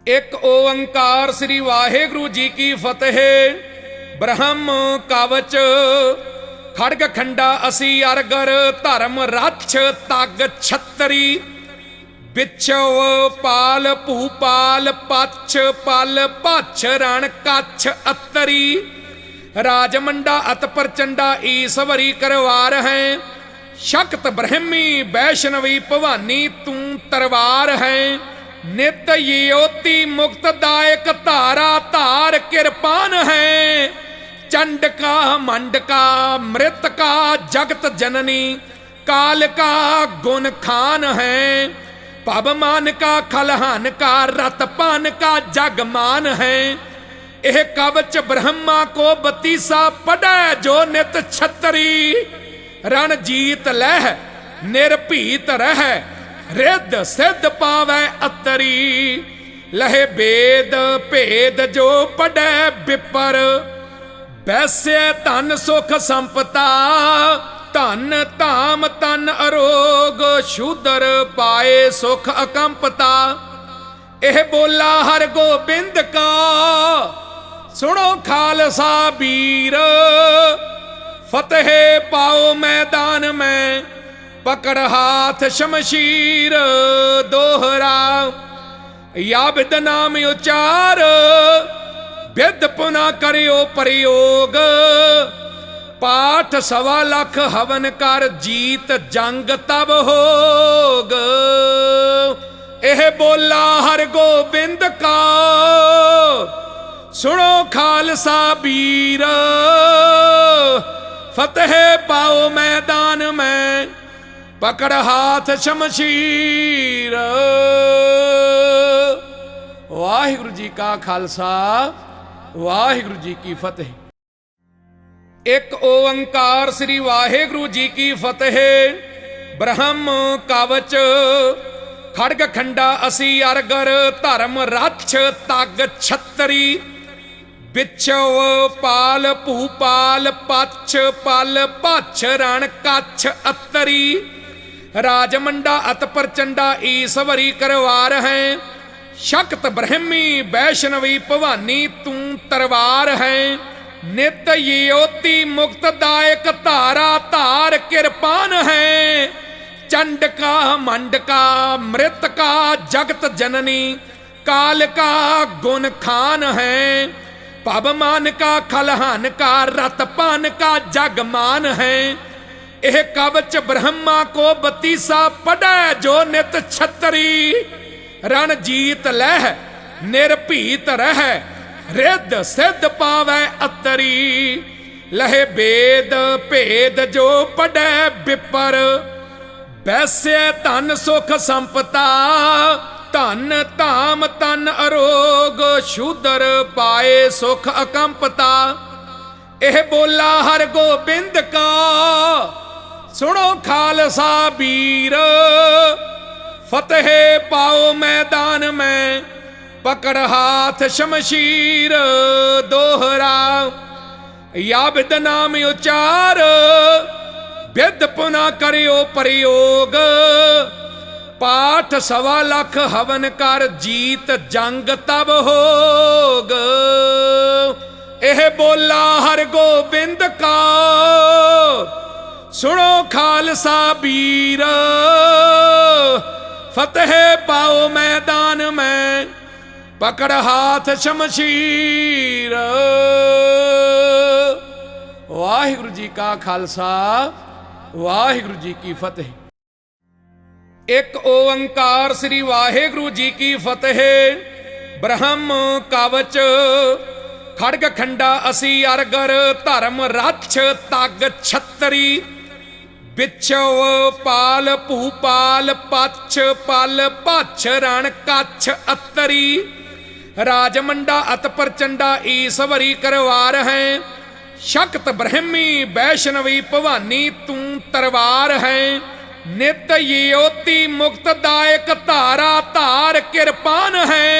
एक ओंकार श्री वाहेगुरु जी की फतेह। ब्रह्म कवच खड़ग खंडा असी अरगर धर्म रक्ष तग छतरी बिछव पाल भूपाल पछ पल पछ रण कछ अतरी राजमंडा अत प्रचंडा ईश्वरी करवार है शक्त ब्रह्मी वैष्णवी भवानी तू तरवार है नित योति मुक्तदायक धारा धार कृपान है चंड का मंड का मृत का जगत जननी काल का गुण खान है पवमान का खलहान का रतपान का जगमान है यह कवच ब्रह्मा को बतीसा पढ़े जो नित छतरी रणजीत लह निर्भीत रह रिद्ध सिद्ध पावै अतरी लहे वेद भेद जो पढ़े विपर वैसे धन सुख संपता धन धाम तन अरोग शूदर पाए सुख अकंपता यह बोला हर गोबिंद का सुनो खालसा वीर फतेह पाओ मैदान में पकड़ हाथ शमशीर दोहरा या विद नाम उचार विद पुनः करियो प्रयोग पाठ 1.25 लाख हवन कर जीत जंग तब होग यह बोला हर गोबिंद का सुनो खालसा वीर फतेह पाओ मैदान में पकड़ हाथ शमशीर। वाहिगुरु जी का खालसा वाहिगुरु जी की फतेह। एक ओंकार श्री वाहेगुरु जी की फतेह। ब्रह्म कवच खड़ग खंडा असी अरगर धर्म रक्ष तग छतरी बिछव पाल भूपाल पछ पल पछ रण कछ अतरी राजमंडा अत प्रचंडा ईश्वरी करवार है शक्त ब्रह्मी वैष्णवी भवानी तू तरवार है नित योति मुक्तदायक धारा धार कृपान है चंड का मंड का मृत का जगत जननी काल का गुण खान है पवमान का खलहान का रतपान का जगमान है यह कवच ब्रह्मा को बतीसा पढ़े जो नित छतरी रणजीत लह निर्भीत रह रिद्ध सिद्ध पावै अतरी लहे वेद भेद जो पढ़े विपर वैसे धन सुख संपता धन धाम तन अरोग शूदर पाए सुख अकंपता यह बोला हर गोबिंद का सुनो खालसा वीर फतेह पाओ मैदान में पकड़ हाथ शमशीर दोहरा या विद नाम उचार विद पुनः करियो प्रयोग पाठ 1.25 लाख हवन कर जीत जंग तब होग यह बोला हर गोबिंद का सुनो खालसा वीर फतेह पाओ मैदान में पकड़ हाथ शमशीर। वाहिगुरु जी का खालसा वाहिगुरु जी की फतेह। एक ओंकार श्री वाहेगुरु जी की फतेह। ब्रह्म कवच खड़ग खंडा असी अरगर धर्म रक्ष तग छतरी बिछव पाल भूपाल पछ पल पछ रण कछ अतरी राजमंडा अत प्रचंडा ईश्वरी करवार है शक्त ब्रह्मी वैष्णवी भवानी तू तरवार है नित योति मुक्तदायक धारा धार कृपान है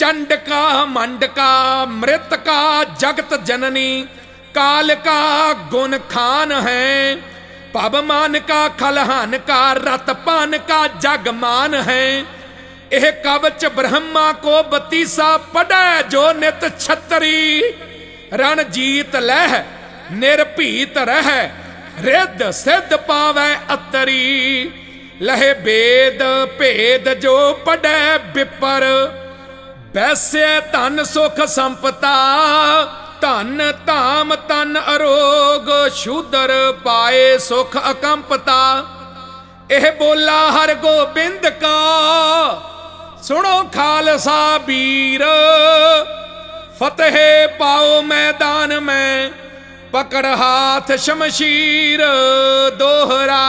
चंड का मंड का मृत का जगत जननी काल का गुण खान है पवमान का खलहान का रतपान का जगमान है एह कवच ब्रह्मा को बतीसा पढ़ै जो नित छतरी। रण जीत लह निर्भीत रह रिद्ध सिद्ध पावै अतरी। लहे वेद भेद जो पढ़ै विपर वैसे धन सुख संपता। धन धाम तन अरोग शूदर पाए सुख अकंपता। एह बोला हर गोबिंद का सुनो खालसा वीर। फतेह पाओ मैदान में पकड़ हाथ शमशीर। दोहरा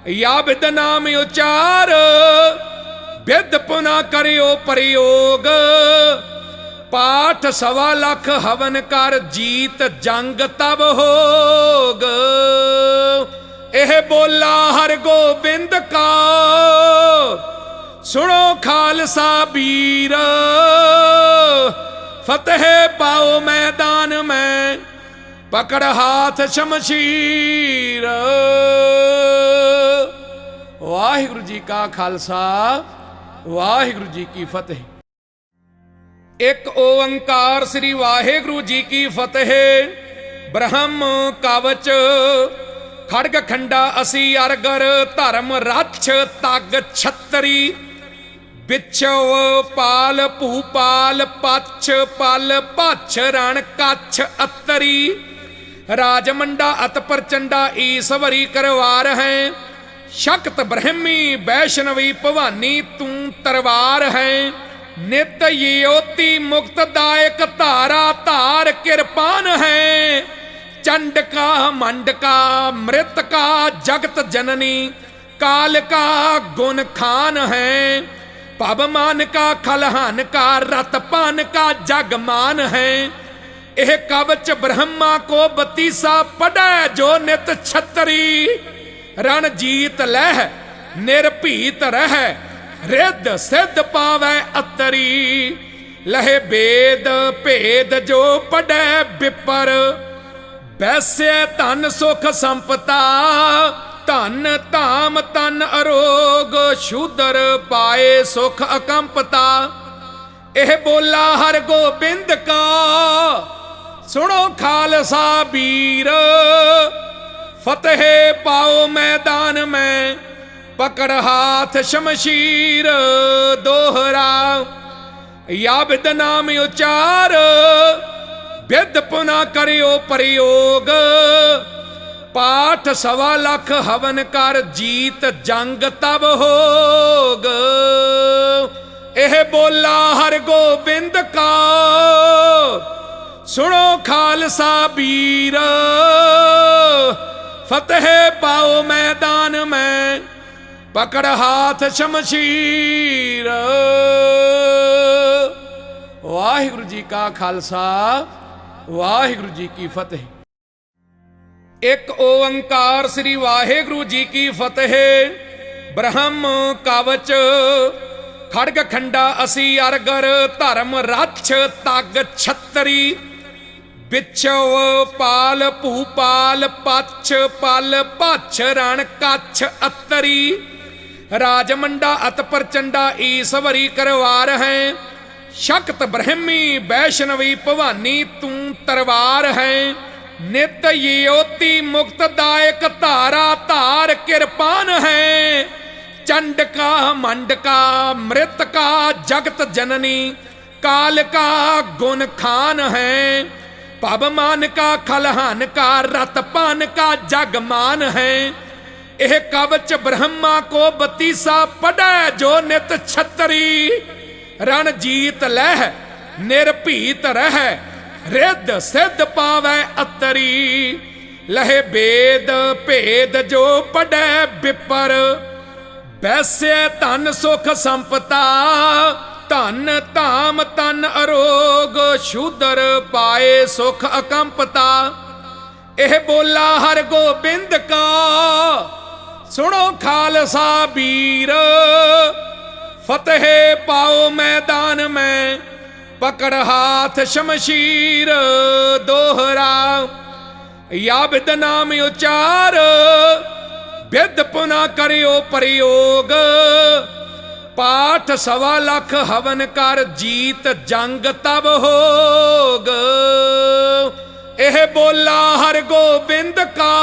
या विद नाम उचार विद पुनः करियो प्रयोग। पाठ 1.25 लाख हवन कर जीत जंग तब होग। एह बोला हर गोबिंद का सुनो खालसा वीर। फतेह पाओ मैदान में पकड़ हाथ शमशीर। वाहिगुरु जी का खालसा वाहिगुरु जी की फतेह। एक ओंकार श्री वाहिगुरु जी की फतेह। ब्रह्म कवच खड़ग खंडा असी अरगर धर्म रक्ष तग छतरी। बिछव पाल भूपाल पछ पल पछ रण कछ अतरी। राजमंडा अत प्रचंडा ईश्वरी करवार है। शक्त ब्रह्मी वैष्णवी भवानी तू तरवार है। नित योति मुक्तदायक धारा धार कृपान है। चंडका मंडका मृतका जगत जननी काल का गुण खान है। पवमान का खलहान का रतपान का जगमान है। एह कवच ब्रह्मा को बतीसा पढ़ै जो नित छतरी। रण जीत लह निर्भीत रह रिद्ध सिद्ध पावै अतरी। लहे वेद भेद जो पढ़ै विपर वैसे धन सुख संपता। धन धाम तन अरोग शूदर पाए सुख अकंपता। एह बोला हर गोबिंद का सुनो खालसा वीर। फतेह पाओ मैदान में पकड़ हाथ शमशीर। दोहरा या विद नाम उचार विद पुनः करियो प्रयोग। पाठ 1.25 लाख हवन कर जीत जंग तब होग। एह बोला हर गोबिंद का सुनो खालसा वीर। फतेह पाओ मैदान में पकड़ हाथ शमशीर। वाहिगुरु जी का खालसा वाहिगुरु जी की फतेह। एक ओंकार श्री वाहिगुरु जी की फतेह। ब्रह्म कवच खड़ग खंडा असी अरगर धर्म रक्ष तग छतरी। बिछव पाल भूपाल पछ पल पछ रण कछ अतरी। राजमंडा अत प्रचंडा ईश्वरी करवार है। शक्त ब्रह्मी वैष्णवी भवानी तू तरवार है। नित योति मुक्तदायक धारा धार कृपान है। चंडका मंडका मृतका जगत जननी काल का गुण खान है। पवमान का खलहान का रतपान का जगमान है। एह कवच ब्रह्मा को बतीसा पढ़ै जो नित छतरी। रण जीत लह निर्भीत रह रिद्ध सिद्ध पावै अतरी। लहे वेद भेद जो पढ़ै विपर वैसे धन सुख संपता। धन धाम तन अरोग शूदर पाए सुख अकंपता। एह बोला हर गोबिंद का सुनो खालसा वीर। फतेह पाओ मैदान में पकड़ हाथ शमशीर। दोहरा या विद नाम उचार विद पुनः करियो प्रयोग। पाठ 1.25 हवन कर जीत जंग तब होग। एह बोला हर गोबिंद का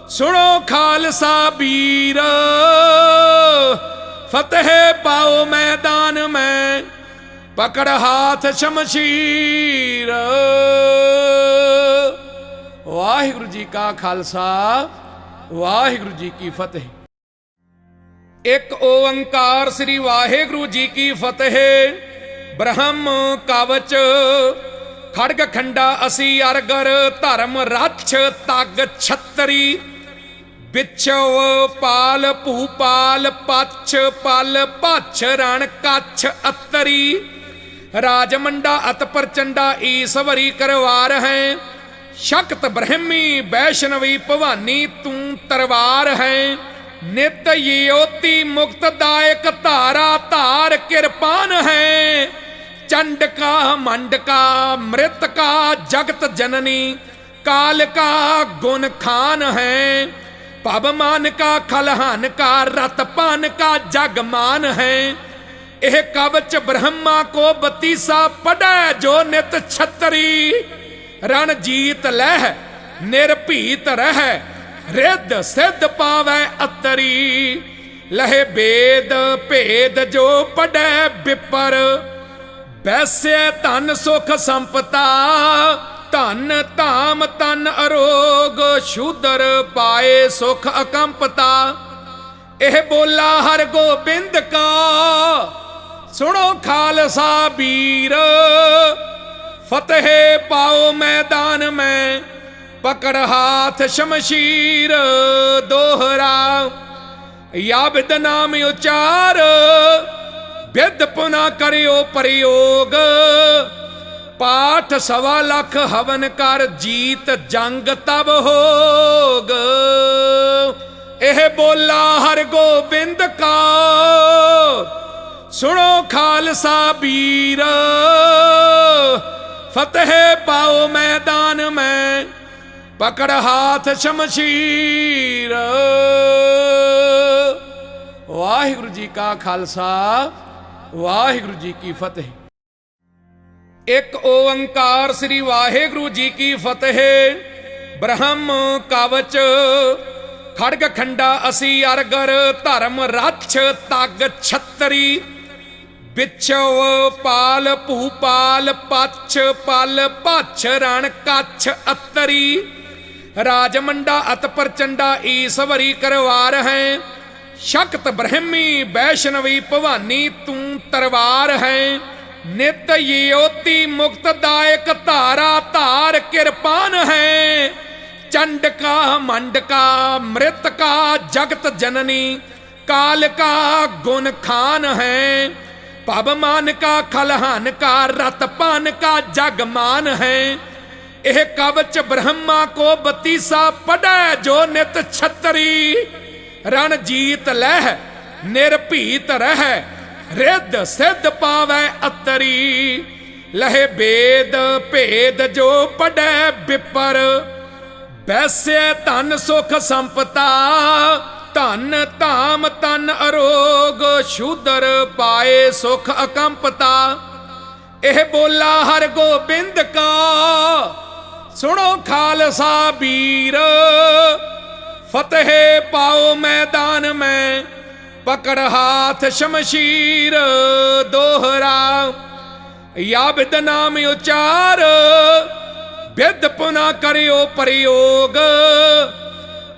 सुनो खालसा वीर, फतेह पाओ मैदान में पकड़ हाथ शमशीर। वाहिगुरु जी का खालसा वाहिगुरु जी की फतेह। एक ओंकार श्री वाहिगुरु जी की फतेह। ब्रह्म कवच खड़ग खंडा असी अरगर धर्म रक्ष तग छतरी। बिछव पाल भूपाल पछ पल पछ रण कछ अतरी। राजमंडा अत प्रचंडा ईश्वरी करवार है। शक्त ब्रह्मी वैष्णवी भवानी तू तरवार है। नित योति मुक्त दायक धारा धार कृपान है। चंड का मंड का मृत का जगत जननी काल का गुण खान है। पवमान का खलहान का रतपान का जगमान है। यह कवच ब्रह्मा को बतीसा पढ़े जो नित छतरी। रणजीत लह निर्भीत रह रिद्ध सिद्ध पावै अतरी। लहे वेद भेद जो पढ़े विपर। वैसे धन सुख संपता धन धाम तन अरोग। शूदर पाए सुख अकंपता। एह बोला हर गोबिंद का सुनो खालसा वीर। फतेह पाओ मैदान में पकड़ हाथ शमशीर। दोहरा या विद नाम उचार विद पुना करियो प्रयोग। पाठ 1.25 हवन कर जीत जंग तब होग। एह बोला हर गोबिंद का सुनो खालसा वीर। फतेह पाओ मैदान में पकड़ हाथ शमशीर। वाहिगुरु जी का खालसा वाहिगुरु जी की फतेह। एक ओंकार श्री वाहिगुरु जी की फतेह। ब्रह्म कवच खड़ग खंडा असी अरगर धर्म रक्ष तग छतरी। बिछव पाल भूपाल पछ पल पछ रण कछ अतरी। राजमंडा अत प्रचंडा ईश्वरी करवार है। शक्त ब्रह्मी वैष्णवी भवानी तू तरवार है। नित योति मुक्त दायक धारा धार कृपान है। चंड का मंड का मृत का जगत जननी काल का गुण खान है। पवमान का खलहान का रतपान का जगमान है। यह कवच ब्रह्मा को बतीसा पढ़े जो नित छतरी। रणजीत लह निर्भीत रह रिद्ध सिद्ध पावै अतरी। लहे वेद भेद जो पढ़े विपर। वैसे धन सुख संपता धन धाम तन अरोग। शूदर पाए सुख अकंपता। एह बोला हर गोबिंद का सुनो खालसा वीर। फतेह पाओ मैदान में पकड़ हाथ शमशीर। दोहरा या विद नाम उचार विद पुना करियो प्रयोग।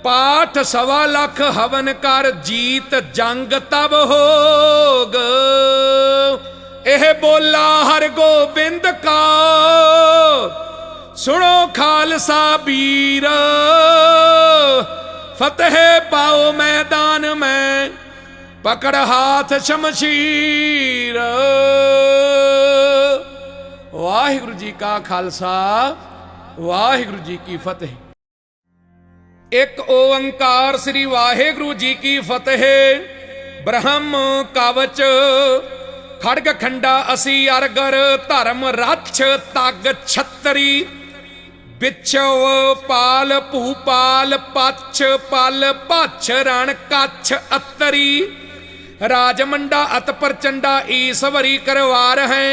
पाठ 1.25 हवन कर जीत जंग तब होग। एह बोला हर गोबिंद का सुनो खालसा वीर। फतेह पाओ मैदान में पकड़ हाथ शमशीर। वाहिगुरु जी का खालसा वाहिगुरु जी की फतेह। एक ओंकार श्री वाहिगुरु जी की फतेह। ब्रह्म कवच खड़ग खंडा असी अरगर धर्म रक्ष तग छतरी। बिछव पाल भूपाल पछ पल पछ रण कछ अतरी। राजमंडा अत प्रचंडा ईश्वरी करवार है।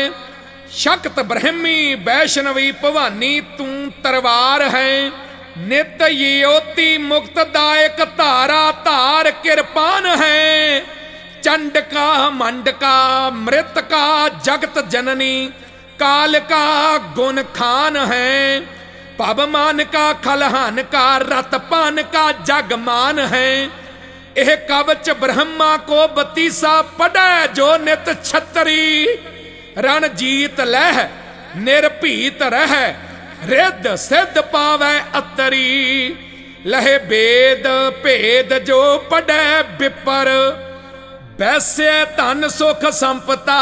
शक्त ब्रह्मी वैष्णवी भवानी तू तरवार है। नित योति मुक्तदायक धारा धार कृपान है। चंडका मंडका मृतका जगत जननी काल का गुण खान है। पवमान का खलहान का रतपान का जगमान है। यह कवच ब्रह्मा को बतीसा पढ़ै जो नित छतरी। रणजीत लह निर्भीत रह रिद्ध सिद्ध पावै अतरी। लहे वेद भेद जो पढ़ै विपर वैसे धन सुख संपता।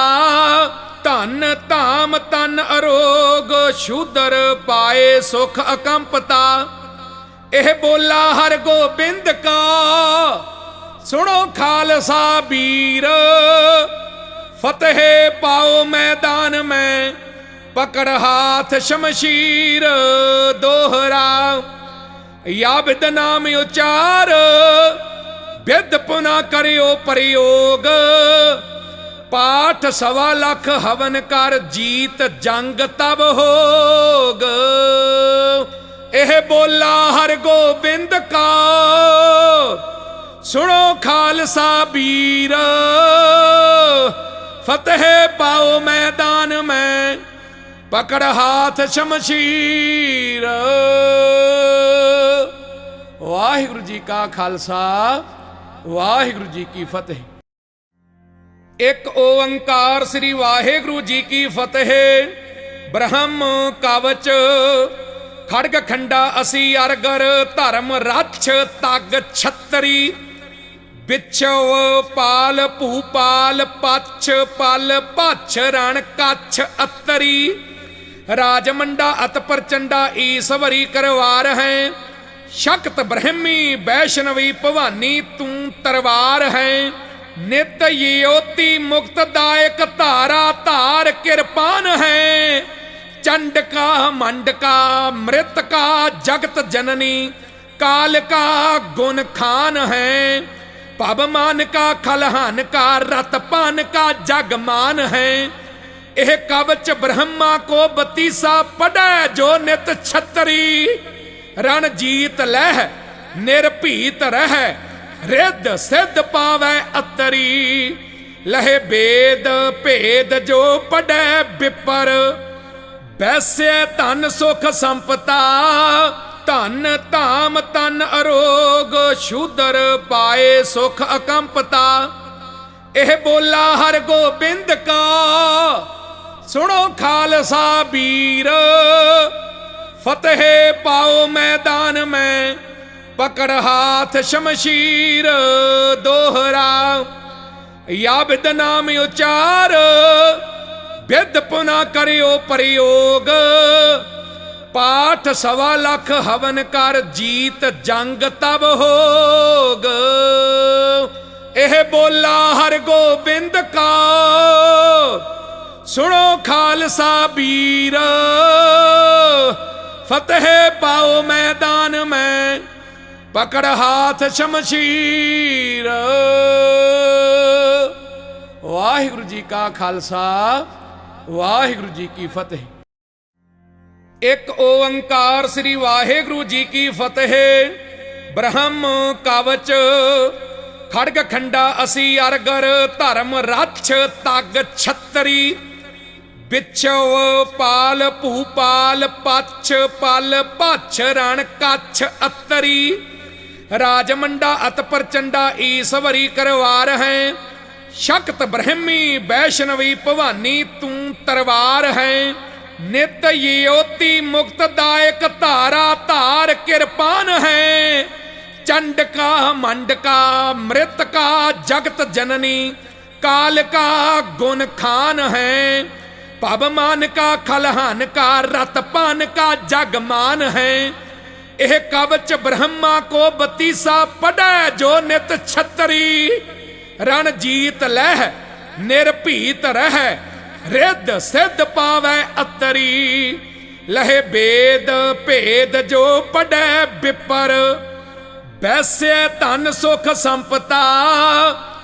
धन धाम तन अरोग शूदर पाए सुख अकंपता। यह बोला हर गोबिंद का सुनो खालसा वीर। फतेह पाओ मैदान में पकड़ हाथ शमशीर। दोहरा या विद नाम उचार विद पुनः करियो प्रयोग। पाठ 1.25 लाख हवन कर जीत जंग तब होग। यह बोला हर गोबिंद का सुनो खालसा वीर। फतेह पाओ मैदान में पकड़ हाथ शमशीर। वाहिगुरु जी का खालसा वाहिगुरु जी की फतेह। एक ओंकार श्री वाहेगुरु जी की फतेह। ब्रह्म कवच खड़ग खंडा असी अरगर धर्म रक्ष तग छतरी। बिछव पाल भूपाल पछ पल पछ रण कछ अतरी। राजमंडा अत प्रचंडा ईश्वरी करवार है। शक्त ब्रह्मी वैष्णवी भवानी तू तरवार है। नित योति मुक्तदायक धारा धार कृपान है। चंडका मंडका मृतका जगत जननी काल का गुण खान है। पवमान का खलहान का रतपान का जगमान है। यह कवच ब्रह्मा को बतीसा पढ़ै जो नित छतरी। रणजीत लह निर्भीत रह रिद्ध सिद्ध पावै अतरी। लहे वेद भेद जो पढ़ै विपर वैसे धन सुख संपता। धन धाम तन अरोग शूदर पाए सुख अकंपता। यह बोला हर गोबिंद का सुनो खालसा वीर। फतेह पाओ मैदान में पकड़ हाथ शमशीर। दोहरा या विद नाम उचार विद पुनः करियो प्रयोग। पाठ 1.25 लाख हवन कर जीत जंग तब होग। यह बोला हर गोबिंद का सुनो खालसा वीर। फतेह पाओ मैदान में पकड़ हाथ शमशीर। वाहिगुरु जी का खालसा वाहिगुरु जी की फतेह। एक ओंकार श्री वाहेगुरु जी की फतेह। ब्रह्म कवच खड़ग खंडा असी अरगर धर्म रक्ष तग छतरी। बिछव पाल भूपाल पछ पल पछ रण कछ अतरी। राजमंडा अत प्रचंडा ईश्वरी करवार है। शक्त ब्रह्मी वैष्णवी भवानी तू तरवार है। नित योति मुक्तदायक धारा धार कृपान है। चंडका मंडका मृतका जगत जननी काल का गुण खान है। पवमान का खलहान का रतपान का जगमान है। यह कवच ब्रह्मा को बतीसा पढ़ै जो नित छतरी। रणजीत लह निर्भीत रह रिद्ध सिद्ध पावै अतरी। लहे वेद भेद जो पढ़ै विपर वैसे धन सुख संपता।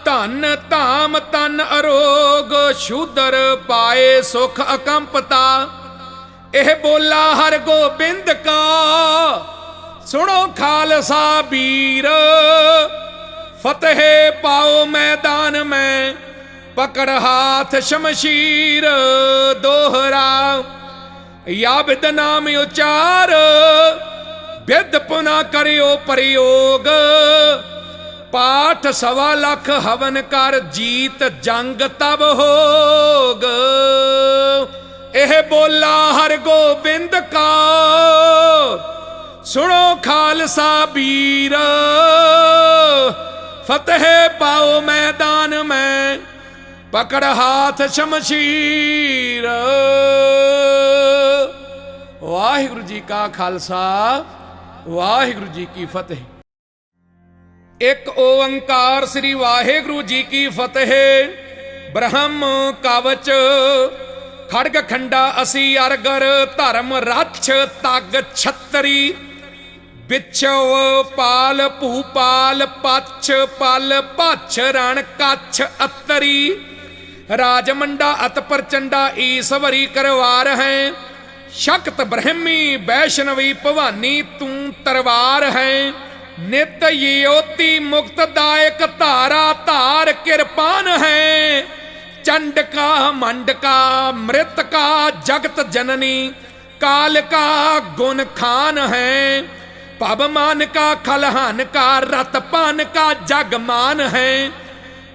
ਧਨ ਧਾਮ ਤਨ ਅਰੋਗ ਸ਼ੂਦਰ ਪਾਏ ਸੁਖ ਅਕੰਪਤਾ। ਇਹ ਬੋਲਾ ਹਰ ਗੋਬਿੰਦ ਕਾ ਸੁਣੋ ਖਾਲਸਾ ਵੀਰ। फतेह पाओ मैदान में पकड़ हाथ शमशीर। दोहरा या विद नाम उचार विद पुना करियो प्रयोग। पाठ 1.25 लाख हवन कर जीत जंग तब होग। यह बोला हर गोबिंद का सुनो खालसा वीर। फतेह पाओ मैदान में पकड़ हाथ शमशीर। वाहिगुरु जी का खालसा वाहिगुरु जी की फतेह। एक ओंकार श्री वाहिगुरु जी की फतेह। ब्रह्म कवच खड़ग खंडा असी अरगर धर्म रक्ष तग छतरी। बिछव पाल भूपाल पछ पल पछ रण कछ अतरी। राजमंडा अत प्रचंडा ईश्वरी करवार है। शक्त ब्रह्मी वैष्णवी भवानी तू तरवार है। नित योति मुक्तदायक धारा धार कृपान है। चंडका मंडका मृतका जगत जननी काल का गुण खान है। पवमान का खलहान का रतपान का जगमान है।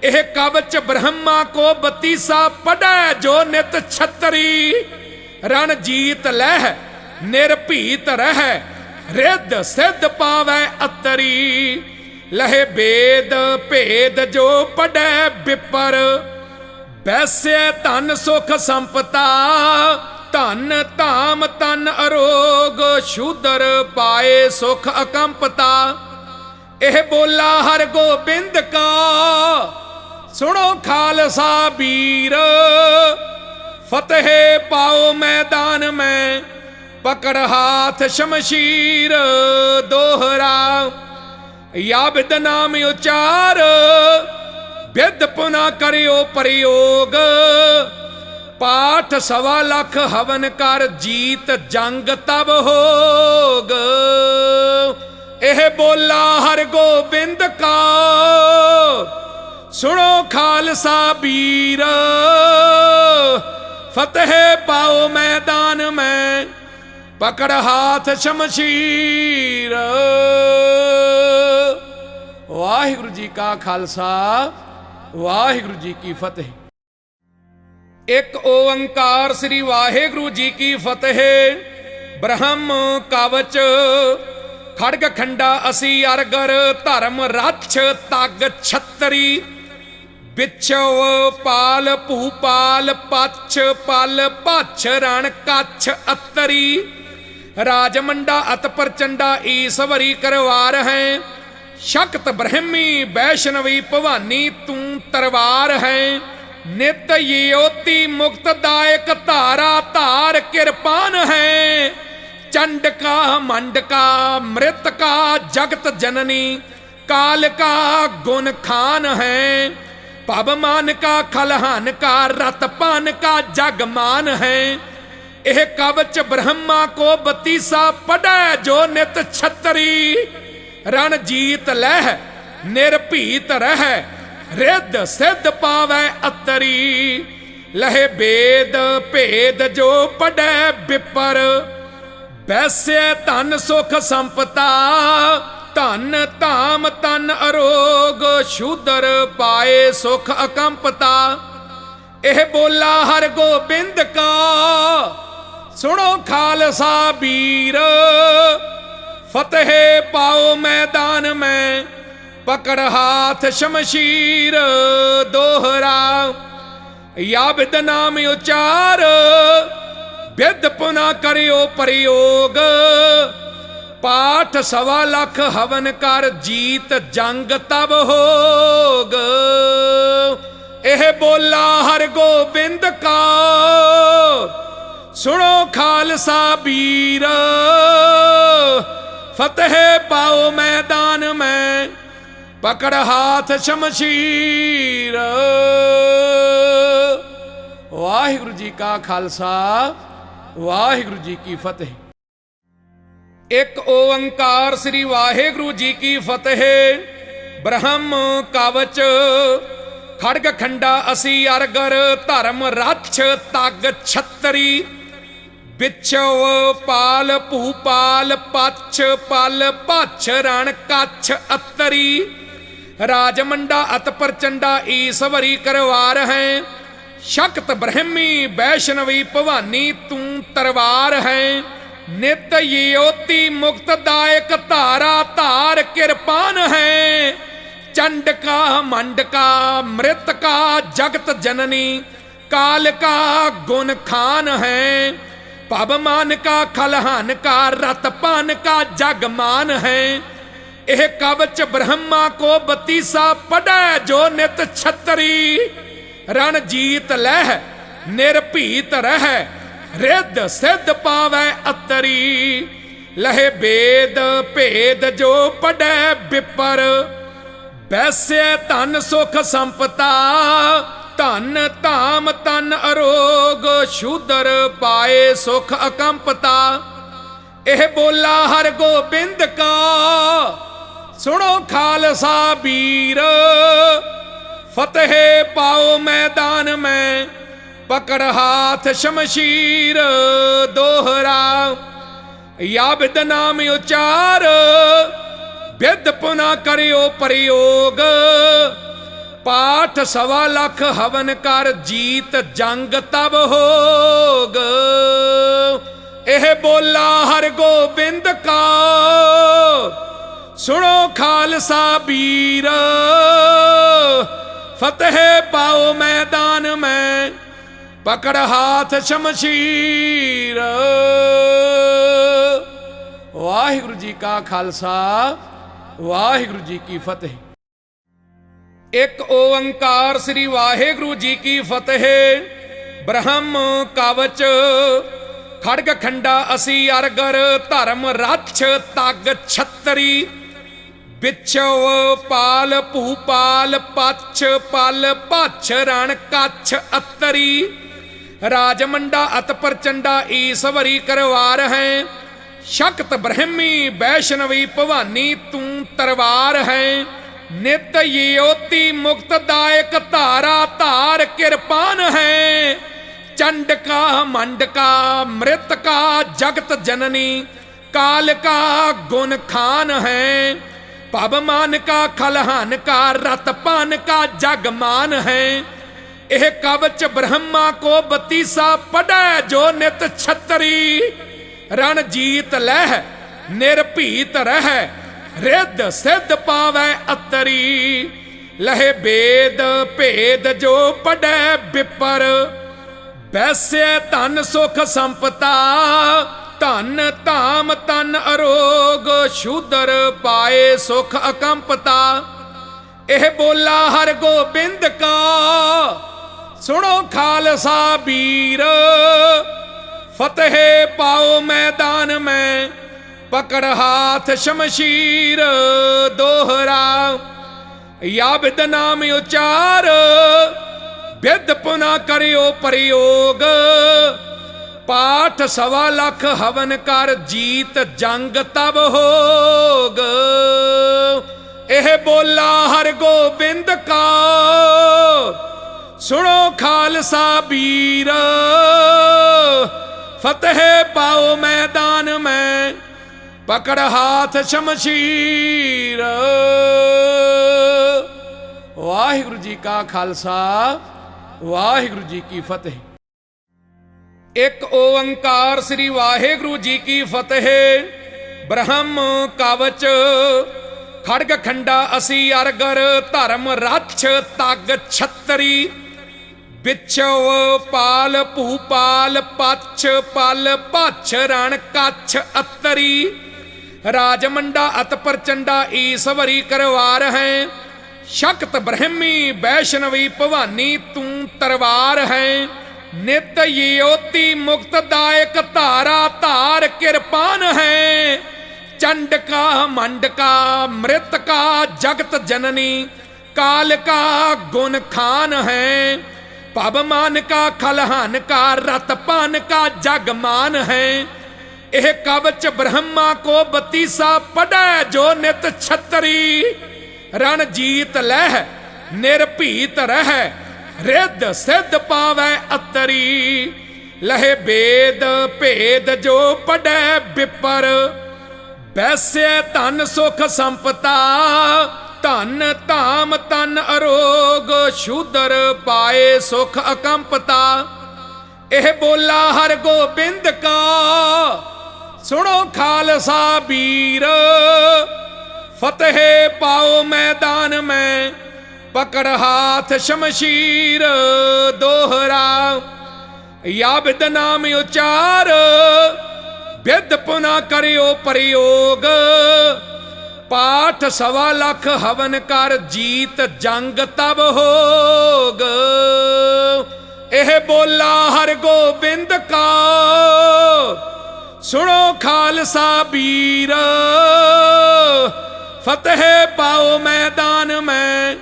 यह कवच ब्रह्मा को बतीसा पड़े जो नित छतरी। रणजीत लह निर्भीत रह रिद्ध सिद्ध पावै अतरी। लहे वेद भेद जो पढ़े विपर। वैसे धन सुख संपता। धन धाम तन अरोग शूदर पाए सुख अकंपता। यह बोला हर गोबिंद का सुनो खालसा वीर। फतेह पाओ मैदान में पकड़ हाथ शमशीर। दोहरा या विद नाम उचार विद पुना करियो प्रयोग। पाठ 1.25 लाख हवन कर जीत जंग तब होग। यह बोला हर गोबिंद का सुनो खालसा वीर। फतेह पाओ मैदान में पकड़ हाथ शमशीर। वाहिगुरु जी का खालसा वाहिगुरु जी की फतेह। एक ओंकार श्री वाहिगुरु जी की फतेह। ब्रह्म कवच खड़ग खंडा असी अरगर धर्म रक्ष तग छतरी। बिछव पाल भूपाल पछ पल पछ रण कछ अतरी। राजमंडा अत प्रचंडा ईश्वरी करवार है। शक्त ब्रह्मी वैष्णवी भवानी तू तरवार है। नित योति मुक्तदायक धारा धार कृपान है। चंडका मंडका मृतका जगत जननी काल का गुण खान है। पवमान का खलहान का रतपान का जगमान है। यह कवच ब्रह्मा को बतीसा पड़े जो नित छतरी। रणजीत लह निर्भीत रह रिद्ध सिद्ध पावै अतरी। लहे वेद भेद जो पढ़े विपर। वैसे धन सुख संपता। धन धाम तन अरोग शूदर पाए सुख अकंपता। यह बोला हर गोबिंद का सुनो खालसा वीर। फतेह पाओ मैदान में पकड़ हाथ शमशीर। दोहरा या विद नाम उचार विद पुना करियो प्रयोग। पाठ 1.25 लाख हवन कर जीत जंग तब होग। यह बोला हर गोबिंद का सुनो खालसा वीर। फतेह पाओ मैदान में पकड़ हाथ शमशीर। वाहिगुरु जी का खालसा वाहिगुरु जी की फतेह। एक ओंकार श्री वाहिगुरु जी की फतेह। ब्रह्म कवच खड़ग खंडा असी अरगर धर्म रक्ष तग छतरी। बिछव पाल भूपाल पछ पल पछ रण कछ अतरी। राजमंडा अत प्रचंडा ईश्वरी करवार है। शक्त ब्रह्मी वैष्णवी भवानी तू तरवार है। नित योति मुक्तदायक धारा धार किरपान है। चंडका मंडका मृतका जगत जननी काल का गुण खान है। पवमान का खलहान का रतपान का जगमान है। यह कवच ब्रह्मा को बतीसा पढ़े जो नित छतरी। रण जीत लह निर्भीत रह रिद्ध सिद्ध पावै अतरी। लहे वेद भेद जो पढ़े विपर। वैसे धन सुख संपता धन धाम तन अरोग। शूदर पाए सुख अकंपता। यह बोला हर गोबिंद का सुनो खालसा वीर। फतेह पाओ मैदान में पकड़ हाथ शमशीर। दोहरा या विद नाम उचार। विद पुनः करियो प्रयोग। पाठ 1.25 लाख हवन कर जीत जंग तब होग। यह बोला हर गोबिंद का सुनो खालसा वीर। फतेह पाओ मैदान में पकड़ हाथ शमशीर। वाहिगुरु जी का खालसा वाहिगुरु जी की फतेह। एक ओंकार श्री वाहिगुरु जी की फतेह। ब्रह्म कवच खड़ग खंडा असी अरगर धर्म रक्ष तग छतरी। बिछव पाल भूपाल पछ पल पछ रण कछ अतरी। राजमंडा अत प्रचंडा ईश्वरी करवार है। शक्त ब्रह्मी वैष्णवी भवानी तू तरवार है। नित योति मुक्तदायक धारा धार किरपान है। चंडका मंडका मृतका जगत जननी काल का गुण खान है। पवमान का खलहान का रतपान का जगमान है। यह कवच ब्रह्मा को बतीसा पढ़े जो नित छतरी। रण जीत लह निर्भीत रह रिद्ध सिद्ध पावै अतरी। लहे वेद भेद जो पढ़े विपर। वैसे धन सुख संपता धन धाम तन अरोग। शूदर पाए सुख अकंपता। यह बोला हर गोबिंद का सुनो खालसा वीर। फतेह पाओ मैदान में पकड़ हाथ शमशीर। दोहरा या विद नाम उचार। विद पुनः करियो प्रयोग। पाठ 1.25 लाख हवन कर जीत जंग तब होग। यह बोला हर गोबिंद का सुनो खालसा वीर। फतेह पाओ मैदान में पकड़ हाथ शमशीर। वाहिगुरु जी का खालसा वाहिगुरु जी की फतेह। एक ओंकार श्री वाहिगुरु जी की फतेह। ब्रह्म कवच खड़ग खंडा असी अरगर धर्म रक्ष तग छतरी। बिछव पाल भूपाल पछ पल पछ रण कछ अतरी। राजमंडा अत प्रचंडा ईश्वरी करवार है। शक्त ब्रह्मी वैष्णवी भवानी तू तरवार है। नित योति मुक्तदायक धारा धार किरपान है। चंडका मंडका मृतका जगत जननी काल का गुण खान है। पवमान का खलहान का रतपान का जगमान है। यह कवच ब्रह्मा को बतीसा पढ़ै जो नित छतरी। रण जीत लह निर्भीत रह रिद्ध सिद्ध पावै अतरी। लहे वेद भेद जो पढ़ै विपर वैसे धन सुख संपता। धन धाम तन अरोग शूदर पाए सुख अकंपता। यह बोला हर गोबिंद का सुनो खालसा वीर। फतेह पाओ मैदान में पकड़ हाथ शमशीर। दोहरा या विद नाम उचार विद पुनः करियो प्रयोग। पाठ 1.25 लाख हवन कर जीत जंग तब होग। यह बोला हर गोबिंद का सुनो खालसा वीर। फतेह पाओ मैदान में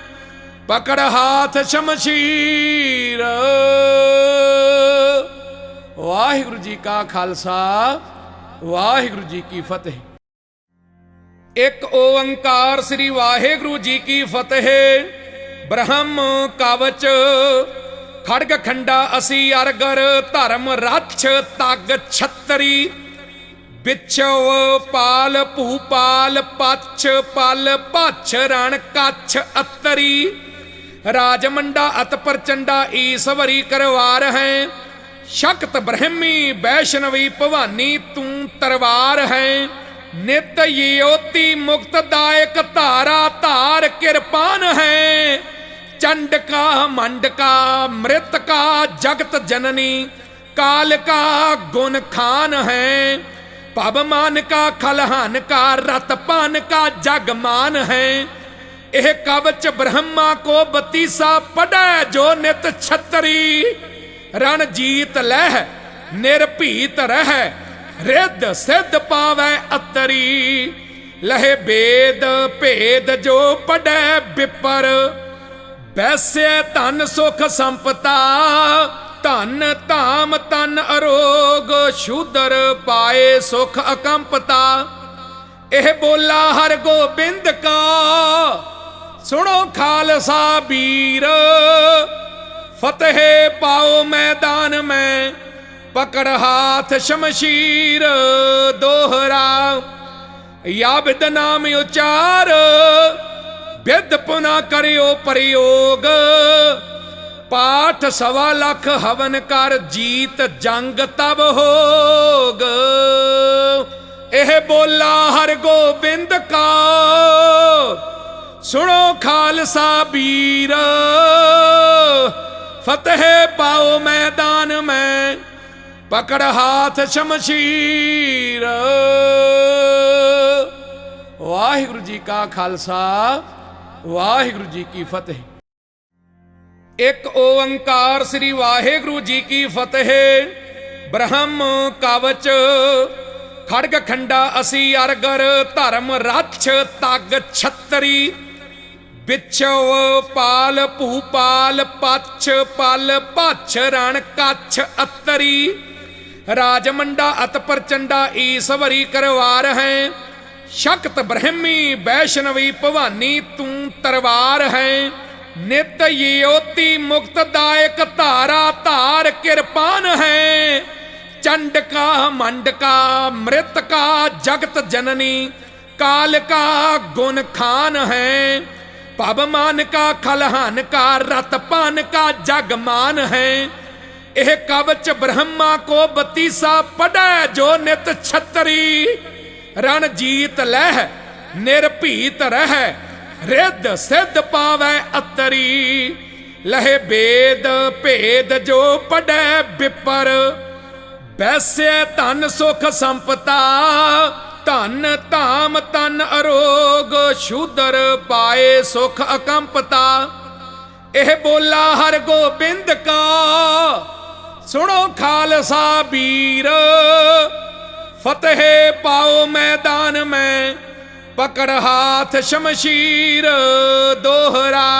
पकड़ हाथ शमशीर। वाहिगुरु जी का खालसा वाहिगुरु जी की फतेह। एक ओंकार श्री वाहिगुरु जी की फतेह। ब्रह्म कवच खड़ग खंडा असी अरगर धर्म रक्ष तग छतरी। बिछव पाल भूपाल पछ पल पछ रण कछ अतरी। राजमंडा अत प्रचंडा ईश्वरी करवार है। शक्त ब्रह्मी वैष्णवी भवानी तू तरवार है। नित योति मुक्तदायक धारा धार कृपान है। चंडका मंडका मृतका जगत जननी काल का गुण खान है। पवमान का खलहान का रतपान का जगमान है। यह कवच ब्रह्मा को बतीसा पढ़ै जो नित छतरी। रण जीत लह निर्भीत रह रिद्ध सिद्ध पावै अतरी। लहे वेद भेद जो पढ़ै विपर वैसे धन सुख संपता। धन धाम तन अरोग शूदर पाए सुख अकंपता। यह बोला हर गोबिंद का सुनो खालसा वीर। फतेह पाओ मैदान में पकड़ हाथ शमशीर। दोहरा या विद नाम उचार विद पुनः करियो प्रयोग। पाठ 1.25 लाख हवन कर जीत जंग तब होग। यह बोला हर गोबिंद का सुनो खालसा वीर। फतेह पाओ मैदान में पकड़ हाथ शमशीर। वाहिगुरु जी का खालसा वाहिगुरु जी की फतेह। एक ओंकार श्री वाहिगुरु जी की फतेह। ब्रह्म कवच खड़ग खंडा असी अरगर धर्म रक्ष तग छतरी। बिछव पाल भूपाल पछ पल पछ रण कछ अतरी। राजमंडा अत प्रचंडा ईश्वरी करवार है। शक्त ब्रह्मी वैष्णवी भवानी तू तरवार है। नित योति मुक्तदायक धारा धार कृपान है। चंडका मंडका मृतका जगत जननी काल का गुण खान है। पवमान का खलहान का रतपान का जगमान है। यह कवच ब्रह्मा को बतीसा पढ़ै जो नित छतरी। रण जीत लह निर्भीत रह रिद्ध सिद्ध पावै अतरी। लहे वेद भेद जो पढ़ै विपर वैसे धन सुख संपता। धन धाम तन अरोग शूदर पाए सुख अकंपता। यह बोला हर गोबिंद का सुनो खालसा वीर। फतेह पाओ मैदान में, पकड़ हाथ शमशीर दोहरा।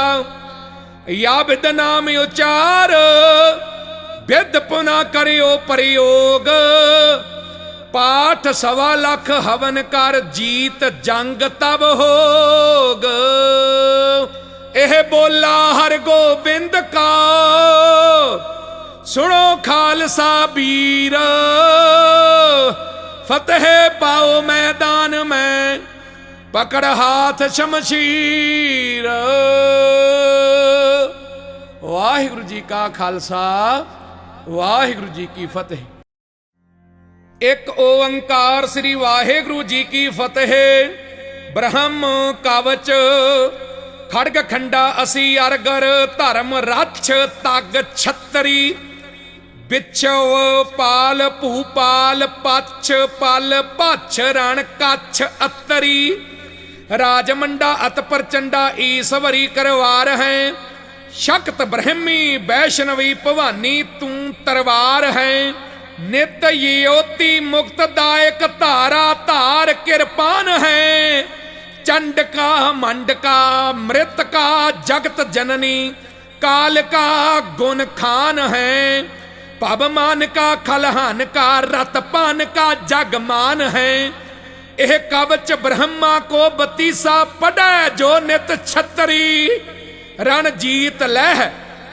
या विद नाम उचार, विद पुनः करियो प्रयोग। पाठ 1.25 लाख हवन कर, जीत जंग तब होग। एह बोला हर गोबिंद का, सुनो खालसा वीर। फतेह पाओ मैदान में, पकड़ हाथ शमशीर। वाहिगुरु जी का खालसा, वाहिगुरु जी की फतेह। एक ओंकार श्री वाहिगुरु जी की फतेह। ब्रह्म कवच खड़ग खंडा असी अरगर, धर्म रक्ष तग छतरी। बिछव पाल भूपाल, पछ पल पछ रण कछ अतरी। राजमंडा अत प्रचंडा ईश्वरी करवार है। शक्त ब्रह्मी वैष्णवी भवानी तू तरवार है। नित योति मुक्त दायक धारा धार कृपान है। चंड का मंड का मृत का जगत जननी, काल का गुण खान है। पवमान का खलहान का रतपान का जगमान है। यह कवच ब्रह्मा को 32 पढ़े जो नित छतरी। रणजीत लह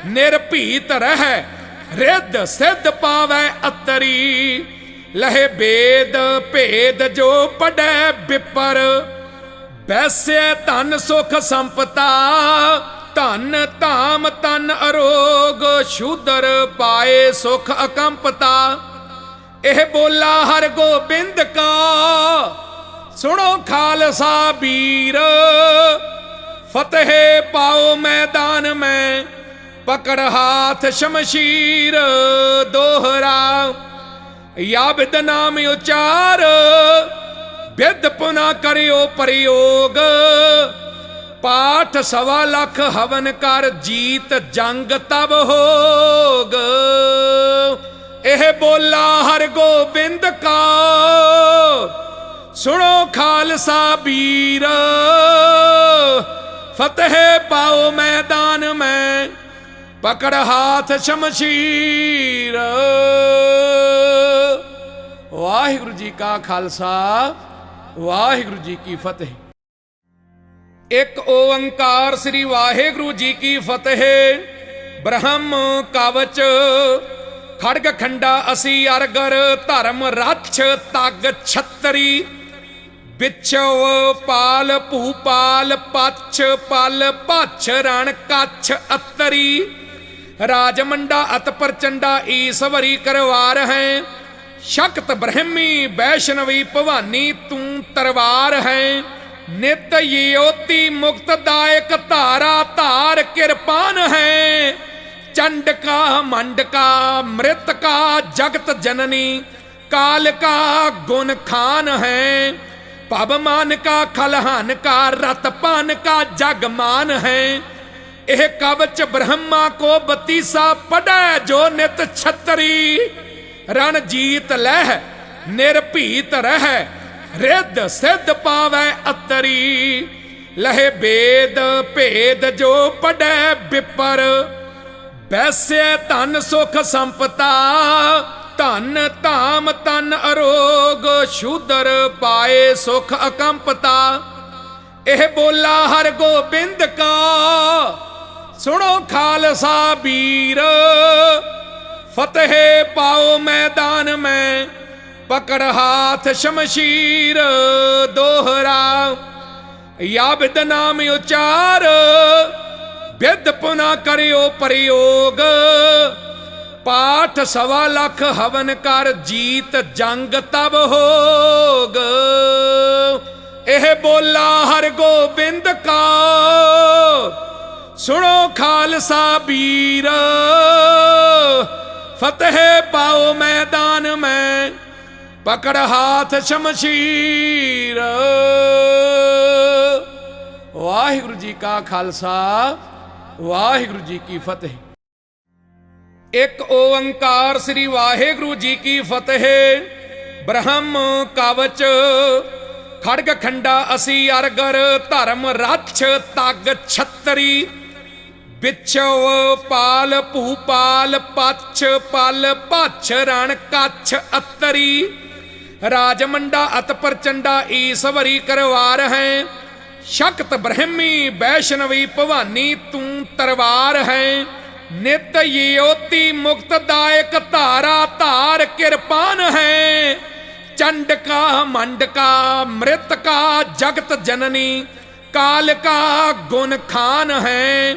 निर्भीत रह, रिद्ध सिद्ध पावै अतरी। लहे वेद भेद जो पढ़े विपर, वैसे धन सुख संपता। धन धाम तन अरोग, शूदर पाए सुख अकंपता। एह बोला हर गोबिंद का, सुनो खालसा वीर। फतेह पाओ मैदान में, पकड़ हाथ शमशीर दोहरा। या विद नाम उचार, विद पुनः करियो प्रयोग। पाठ 1.25 लाख हवन कर, जीत जंग तब होग। एह बोला हर गोबिंद का, सुनो खालसा वीर। फतेह पाओ मैदान में, पकड़ हाथ शमशीर। वाहिगुरु जी का खालसा, वाहिगुरु जी की फतेह। एक ओंकार श्री वाहिगुरु जी की फतेह। ब्रह्म कवच खड़ग खंडा असी अरगर, धर्म रक्ष तग छतरी। बिछव पाल भूपाल, पछ पल पछ रण कछ अतरी। राजमंडा अत प्रचंडा ईश्वरी करवार है। शक्त ब्रह्मी वैष्णवी भवानी तू तरवार है। नित योति मुक्त दायक धारा धार कृपान है। चंड का मंड का मृत का जगत जननी, काल का गुण खान है। पवमान का खलहान का रतपान का जगमान है। यह कवच ब्रह्मा को 32 पढ़े जो नित छतरी। रणजीत लह निर्भीत रह, रिद्ध सिद्ध पावै अतरी। लहे वेद भेद जो पढ़े विपर, वैसे धन सुख संपता। धन धाम तन अरोग, शूदर पाए सुख अकंपता। एह बोला हर गोबिंद का, सुनो खालसा वीर। फतेह पाओ मैदान में, पकड़ हाथ शमशीर दोहरा। या विद नाम उचार, विद पुनः करियो प्रयोग। पाठ 1.25 लाख हवन कर, जीत जंग तब होग। एह बोला हर गोबिंद का, सुनो खालसा वीर। फतेह पाओ मैदान में, पकड़ हाथ शमशीर। वाहिगुरु जी का खालसा, वाहिगुरु जी की फतेह। एक ओंकार श्री वाहिगुरु जी की फतेह। ब्रह्म कवच खड़ग खंडा असी अरगर धर्म रक्ष तग छतरी बिछव पाल भूपाल पछ पल पछ रण कछ अतरी राजमंडा अत प्रचंडा ईश्वरी करवार है शक्त ब्रह्मी वैष्णवी भवानी तू तरवार है नित योति मुक्तदायक धारा धार किरपान है चंडका मंडका मृतका जगत जननी काल का गुण खान है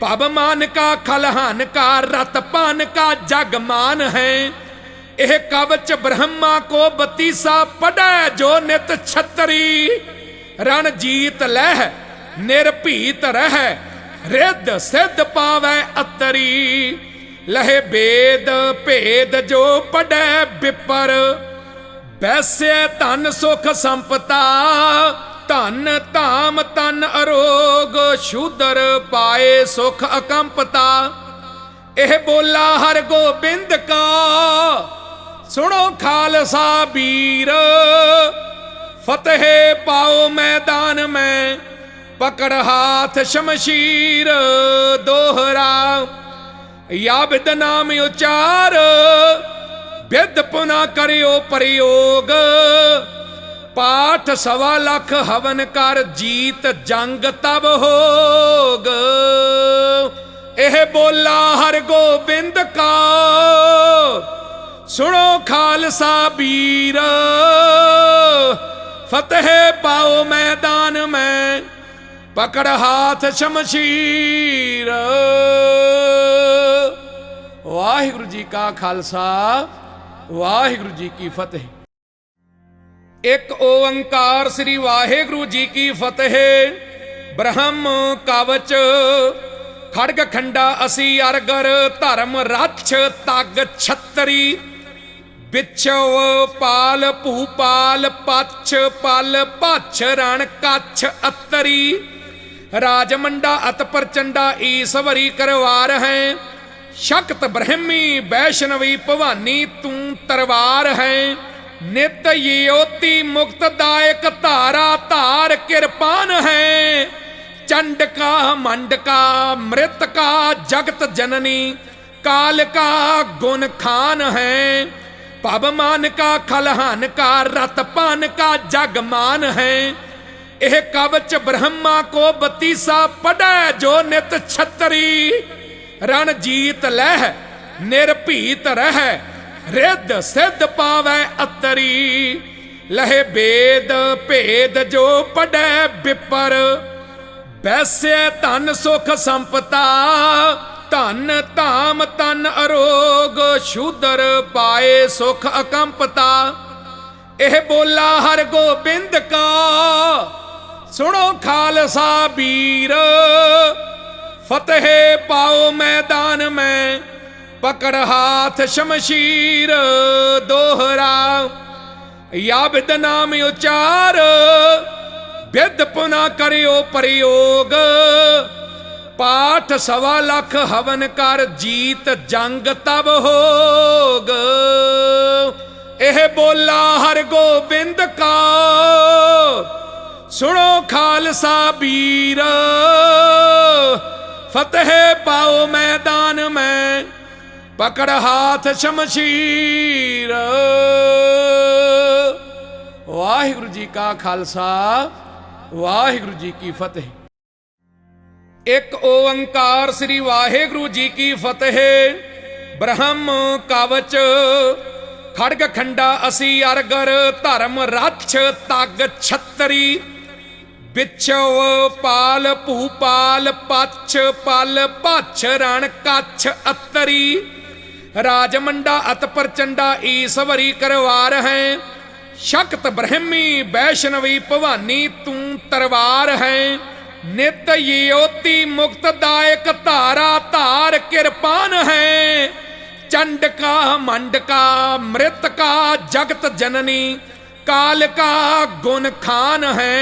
पवमान का खलहान का रतपान का जगमान है यह कवच ब्रह्मा को बतीसा पढ़े जो नित छतरी रण जीत लह निर्भीत रह रिद्ध सिद्ध पावै अतरी लहे वेद भेद जो पढ़े विपर वैसे धन सुख संपता धन धाम तन अरोग शूदर पाए सुख अकंपता यह बोला हर गोबिंद का सुनो खालसा वीर फतेह पाओ मैदान में पकड़ हाथ शमशीर दोहरा या विद नाम उचार विद पुनः करियो प्रयोग पाठ 1.25 लाख हवन कर जीत जंग तब होग यह बोला हर गोबिंद का सुनो खालसा वीर फतेह पाओ मैदान में पकड़ हाथ शमशीर। वाहिगुरु जी का खालसा वाहिगुरु जी की फतेह। एक ओंकार श्री वाहिगुरु जी की फतेह। ब्रह्म कवच खड़ग खंडा असी अरगर धर्म रक्ष तग छतरी बिछव पाल भूपाल पछ पल पछ रण कछ अतरी राजमंडा अत प्रचंडा ईश्वरी करवार है शक्त ब्रह्मी वैष्णवी भवानी तू तरवार है नित योति मुक्तदायक धारा धार किरपान है चंडका मंडका मृतका जगत जननी काल का गुण खान है पवमान का खलहान का रतपान का जगमान है यह कवच ब्रह्मा को बतीसा पढ़े जो नित छतरी रण जीत लह निर्भीत रह रिद्ध सिद्ध पावै अतरी लहे वेद भेद जो पढ़े विपर वैसे धन सुख संपता धन धाम तन अरोग शूदर पाए सुख अकंपता यह बोला हर गोबिंद का सुनो खालसा वीर फतेह पाओ मैदान में पकड़ हाथ शमशीर दोहरा या विद नाम उचार विद पुनः करियो प्रयोग पाठ 1.25 लाख हवन कर जीत जंग तब होग यह बोला हर गोबिंद का सुनो खालसा वीर फतेह पाओ मैदान में पकड़ हाथ शमशीर। वाहिगुरु जी का खालसा वाहिगुरु जी की फतेह। एक ओंकार श्री वाहिगुरु जी की फतेह। ब्रह्म कवच खड़ग खंडा असी अरगर धर्म रक्ष तग छतरी बिछव पाल भूपाल पछ पल पछ रण कछ अतरी राजमंडा अत प्रचंडा ईश्वरी करवार है शक्त ब्रह्मी वैष्णवी भवानी तू तरवार है नित योति मुक्तदायक धारा धार किरपान है चंडका मंडका मृतका जगत जननी काल का गुण खान है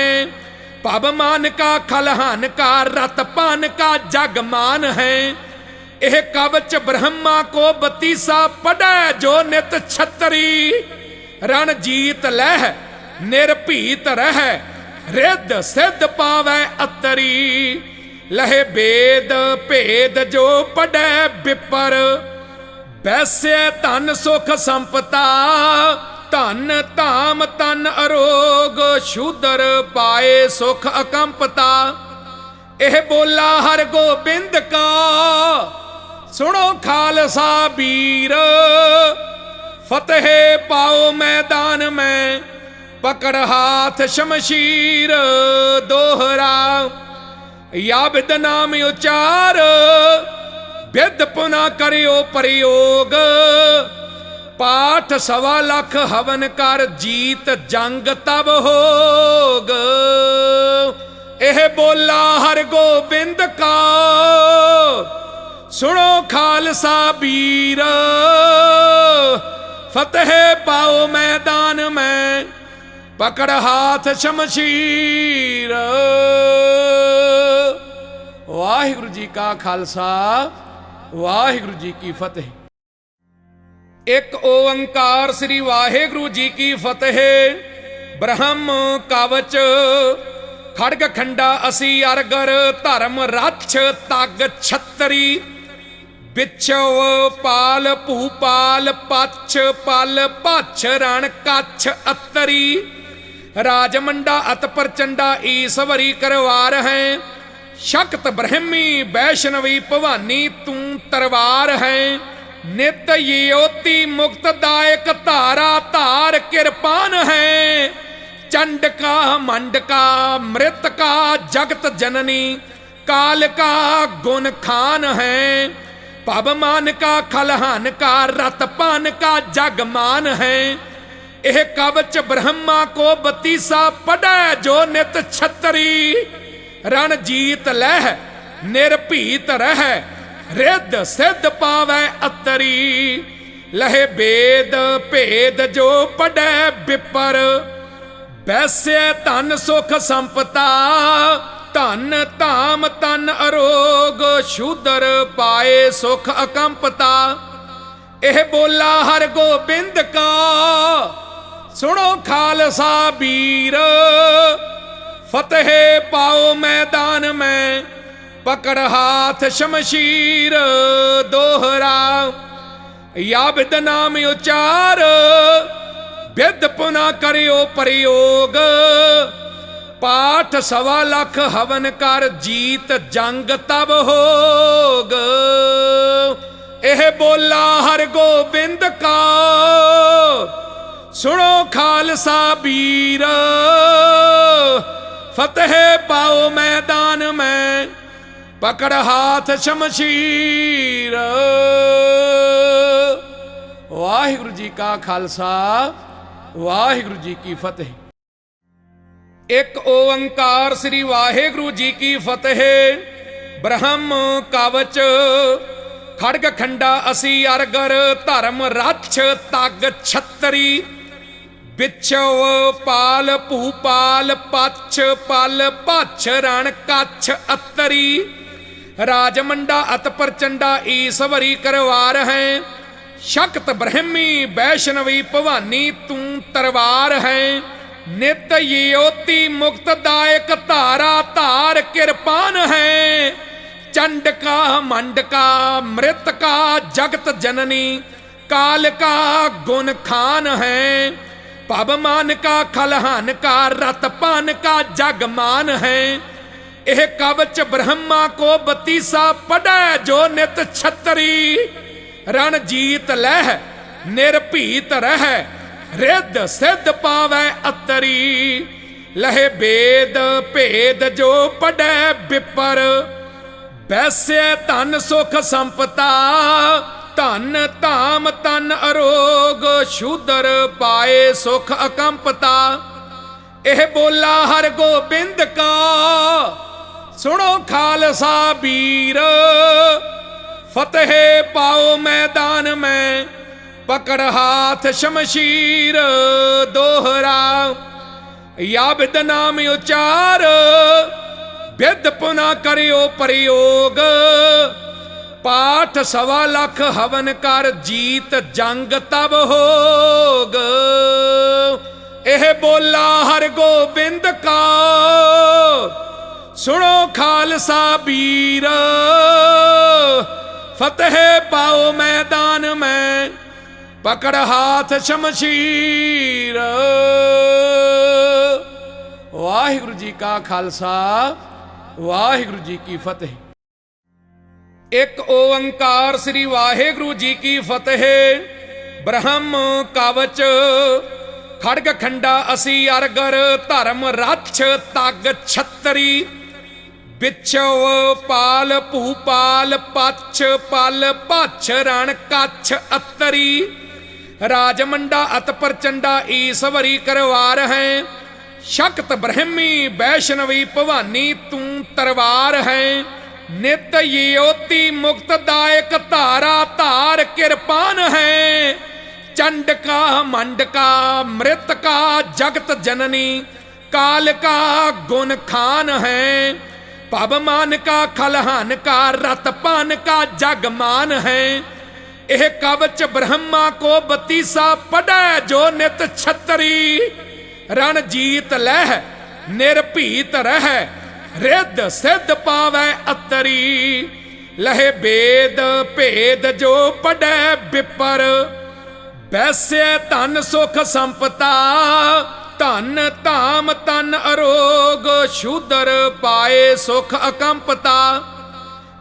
पवमान का खलहान का रतपान का जगमान है यह कवच ब्रह्मा को बतीसा पढ़े जो नित छतरी रणजीत लह निर्भीत रह रिद्ध सिद्ध पावै अतरी लहे बेद भेद जो पढ़ै विपर वैसे धन सुख संपता धन धाम तन अरोग शूदर पाए सुख अकंपता। एह बोला हर गोबिंद का सुनो खालसा वीर फतेह पाओ मैदान में पकड़ हाथ शमशीर दोहरा या विद नाम उचार विद पुना करियो प्रयोग पाठ 1.25 लाख हवन कर जीत जंग तब होग। एह बोला हर गोबिंद का सुनो खालसा वीर फतेह पाओ मैदान में पकड़ हाथ शमशीर। वाहिगुरु जी का खालसा वाहिगुरु जी की फतेह। एक ओंकार श्री वाहिगुरु जी की फतेह। ब्रह्म कवच खड़ग खंडा असी अरगर धर्म रक्ष तग छतरी बिछव पाल भूपाल पछ पल पछ रण कछ अतरी राजमंडा अत प्रचंडा ईश्वरी करवार है शक्त ब्रह्मी वैष्णवी भवानी तू तरवार है नित योति मुक्तदायक धारा धार कृपान है चंड का मंड का मृत का जगत जननी काल का गुण खान है पवमान का खलहान का रतपान का जगमान है। यह कवच ब्रह्मा को बतीसा पढ़ै जो नित छतरी रणजीत लह निर्भीत रह रिद्ध सिद्ध पावै अतरी लहे बेद भेद जो पढ़ै विपर वैसे धन सुख संपता धन धाम तन अरोग शूदर पाए सुख अकंपता। एह बोला हर गोबिंद का सुनो खालसा वीर फतेह पाओ मैदान में पकड़ हाथ शमशीर दोहरा या विद नाम उचार विद पुना करियो प्रयोग पाठ 1.25 लाख हवन कर जीत जंग तब होग। एह बोला हर गोबिंद का सुनो खालसा वीर फतेह पाओ मैदान में पकड़ हाथ शमशीर। वाहिगुरु जी का खालसा वाहिगुरु जी की फतेह। एक ओंकार श्री वाहिगुरु जी की फतेह। ब्रह्म कवच खड़ग खंडा असी अरगर धर्म रक्ष तग छतरी बिछव पाल भूपाल पछ पल पछ रण कछ अतरी राजमंडा अत प्रचंडा ईश्वरी करवार है शक्त ब्रह्मी वैष्णवी भवानी तू तरवार है नित योति मुक्तदायक धारा धार कृपान है चंड का मंड का मृत का जगत जननी काल का गुण खान है पवमान का खलहान का रतपान का जगमान है। यह कवच ब्रह्मा को बतीसा पढ़ै जो नित छतरी रणजीत लह निर्भीत रह रिद्ध सिद्ध पावै अतरी लहे बेद भेद जो पढ़ै विपर वैसे धन सुख संपता धन धाम तन अरोग शूदर पाए सुख अकंपता। एह बोला हर गोबिंद का सुनो खालसा वीर फतेह पाओ मैदान में पकड़ हाथ शमशीर दोहरा या विद नाम उचार विद पुना करियो प्रयोग पाठ 1.25 हवन कर जीत जंग तब होग। एह बोला हर गोबिंद का सुनो खालसा वीर, फतेह पाओ मैदान में पकड़ हाथ शमशीर। वाहिगुरु जी का खालसा वाहिगुरु जी की फतेह। एक ओंकार श्री वाहिगुरु जी की फतेह। ब्रह्म कवच खड़ग खंडा असी अरगर धर्म रक्ष तग छतरी। बिछो पाल भूपाल पछ पल पछ रण कछ अतरी। राजमंडा अत प्रचंडा ईश्वरी करवार है। शक्त ब्रह्मी वैष्णवी भवानी तू तरवार है। नित योति मुक्तदायक धारा धार कृपान है। चंड का मंड का मृत का जगत जननी काल का गुण खान है। पवमान का खलहान का रतपान का जगमान है। यह कवच ब्रह्मा को बतीसा पढ़े जो नित छतरी। रण जीत लह निर्भीत रह रिद्ध सिद्ध पावै अतरी। लहे वेद भेद जो पढ़े विपर। वैसे धन सुख संपता धन धाम तन अरोग। शूदर पाए सुख अकंपता।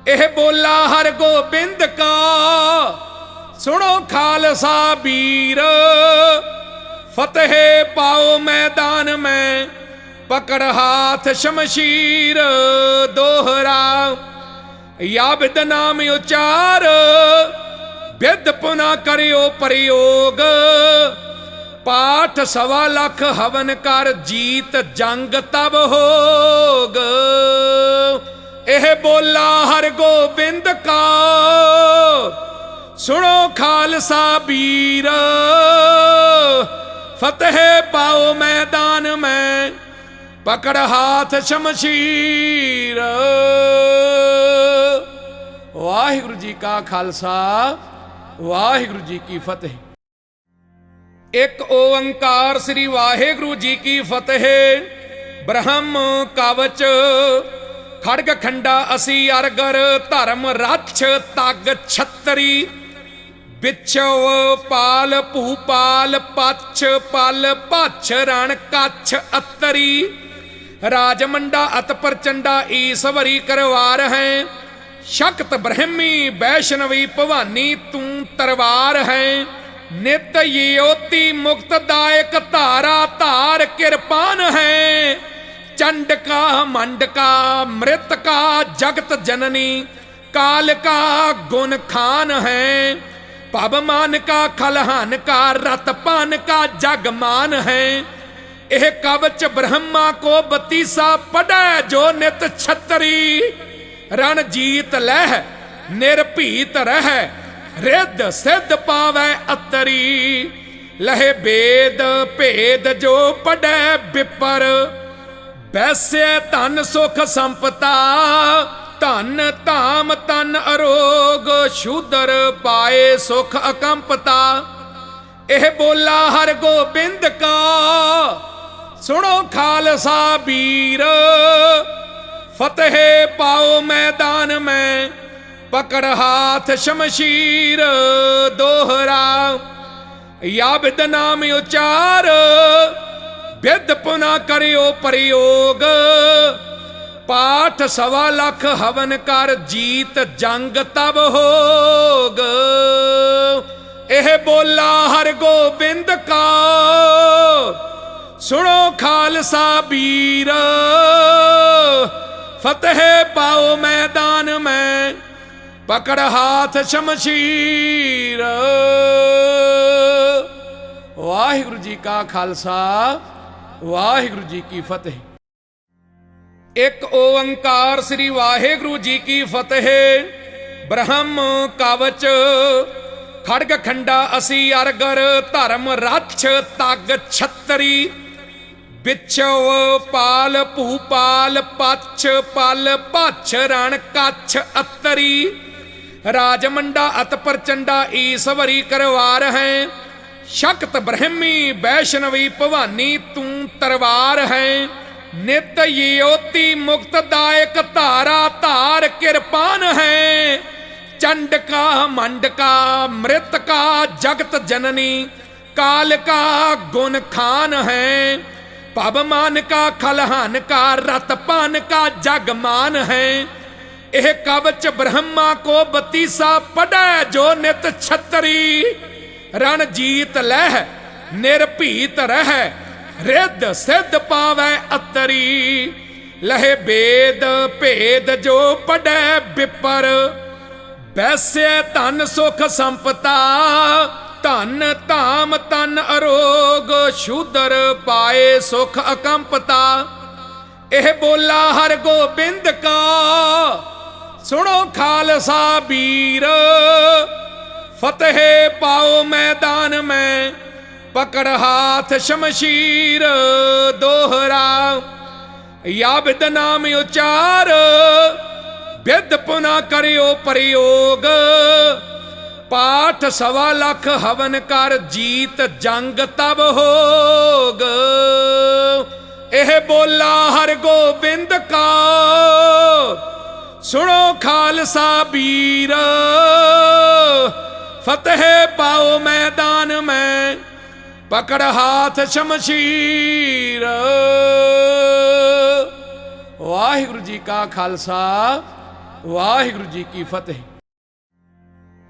एह बोला हर गोबिंद का सुनो खालसा वीर। फतेह पाओ मैदान में पकड़ हाथ शमशीर। दोहरा या विद नाम उचार विद पुनः करियो प्रयोग। पाठ 1.25 हवन कर जीत जंग तब होग। एह बोला हर गोबिंद का सुनो खालसा वीर। फतेह पाओ मैदान में पकड़ हाथ शमशीर। वाहिगुरु जी का खालसा वाहिगुरु जी की फतेह। एक ओंकार श्री वाहिगुरु जी की फतेह। ब्रह्म कवच खड़ग खंडा असी अरगर धर्म रक्ष तग छतरी। बिछो पाल भूपाल पछ पल पछ रण कछ अतरी। राजमंडा अत प्रचंडा ईश्वरी करवार है। शक्त ब्रह्मी वैष्णवी भवानी तू तरवार है। नित योति मुक्तदायक धारा धार कृपान है। चंड का मंड का मृत का जगत जननी काल का गुण खान है। पवमान का खलहान का रतपान का जगमान है। यह कवच ब्रह्मा को बतीसा पढ़े जो नित छतरी। रण जीत लह निर्भीत रह रिद्ध सिद्ध पावै अतरी। लहे वेद भेद जो पढ़े विपर। वैसे धन सुख संपता धन धाम तन अरोग। शूदर पाए सुख अकंपता। एह बोला हर गोबिंद का सुनो खालसा वीर। फतेह पाओ मैदान में पकड़ हाथ शमशीर। दोहरा या विद नाम उचार विद पुनः करियो प्रयोग। पाठ 1.25 हवन कर जीत जंग तब होग। एह बोला हर गोबिंद का सुनो खालसा वीर। फतेह पाओ मैदान में पकड़ हाथ शमशीर। वाहिगुरु जी का खालसा वाहिगुरु जी की फतेह। एक ओंकार श्री वाहिगुरु जी की फतेह। ब्रह्म कवच खड़ग खंडा असी अरगर धर्म रक्ष तग छतरी। बिछो पाल भूपाल पछ पल पछ रण कछ अतरी। राजमंडा अत प्रचंडा ईश्वरी करवार है। शक्त ब्रह्मी वैष्णवी भवानी तू तरवार है। नित योति मुक्तदायक धारा धार कृपान है। चंडका मंडका मृतका जगत जननी काल का गुण खान है। पवमान का खलहान का रतपान का जगमान है। यह कवच ब्रह्मा को बतीसा पढ़ै जो नित छतरी। रणजीत लह निर्भीत रह रिद्ध सिद्ध पावै अतरी। लहे वेद भेद जो पढ़ै विपर। वैसे धन सुख संपता धन धाम तन अरोग। शूदर पाए सुख अकंपता। यह बोला हर गोबिंद का सुनो खालसा वीर। फतेह पाओ मैदान में पकड़ हाथ शमशीर। दोहरा या विद नाम उचार। विद पुनः करियो प्रयोग। पाठ 1.25 लाख हवन कर जीत जंग तब होग। यह बोला हर गोबिंद का सुनो खालसा वीर। फतेह पाओ मैदान में पकड़ हाथ शमशीर। वाहिगुरु जी का खालसा वाहिगुरु जी की फतेह।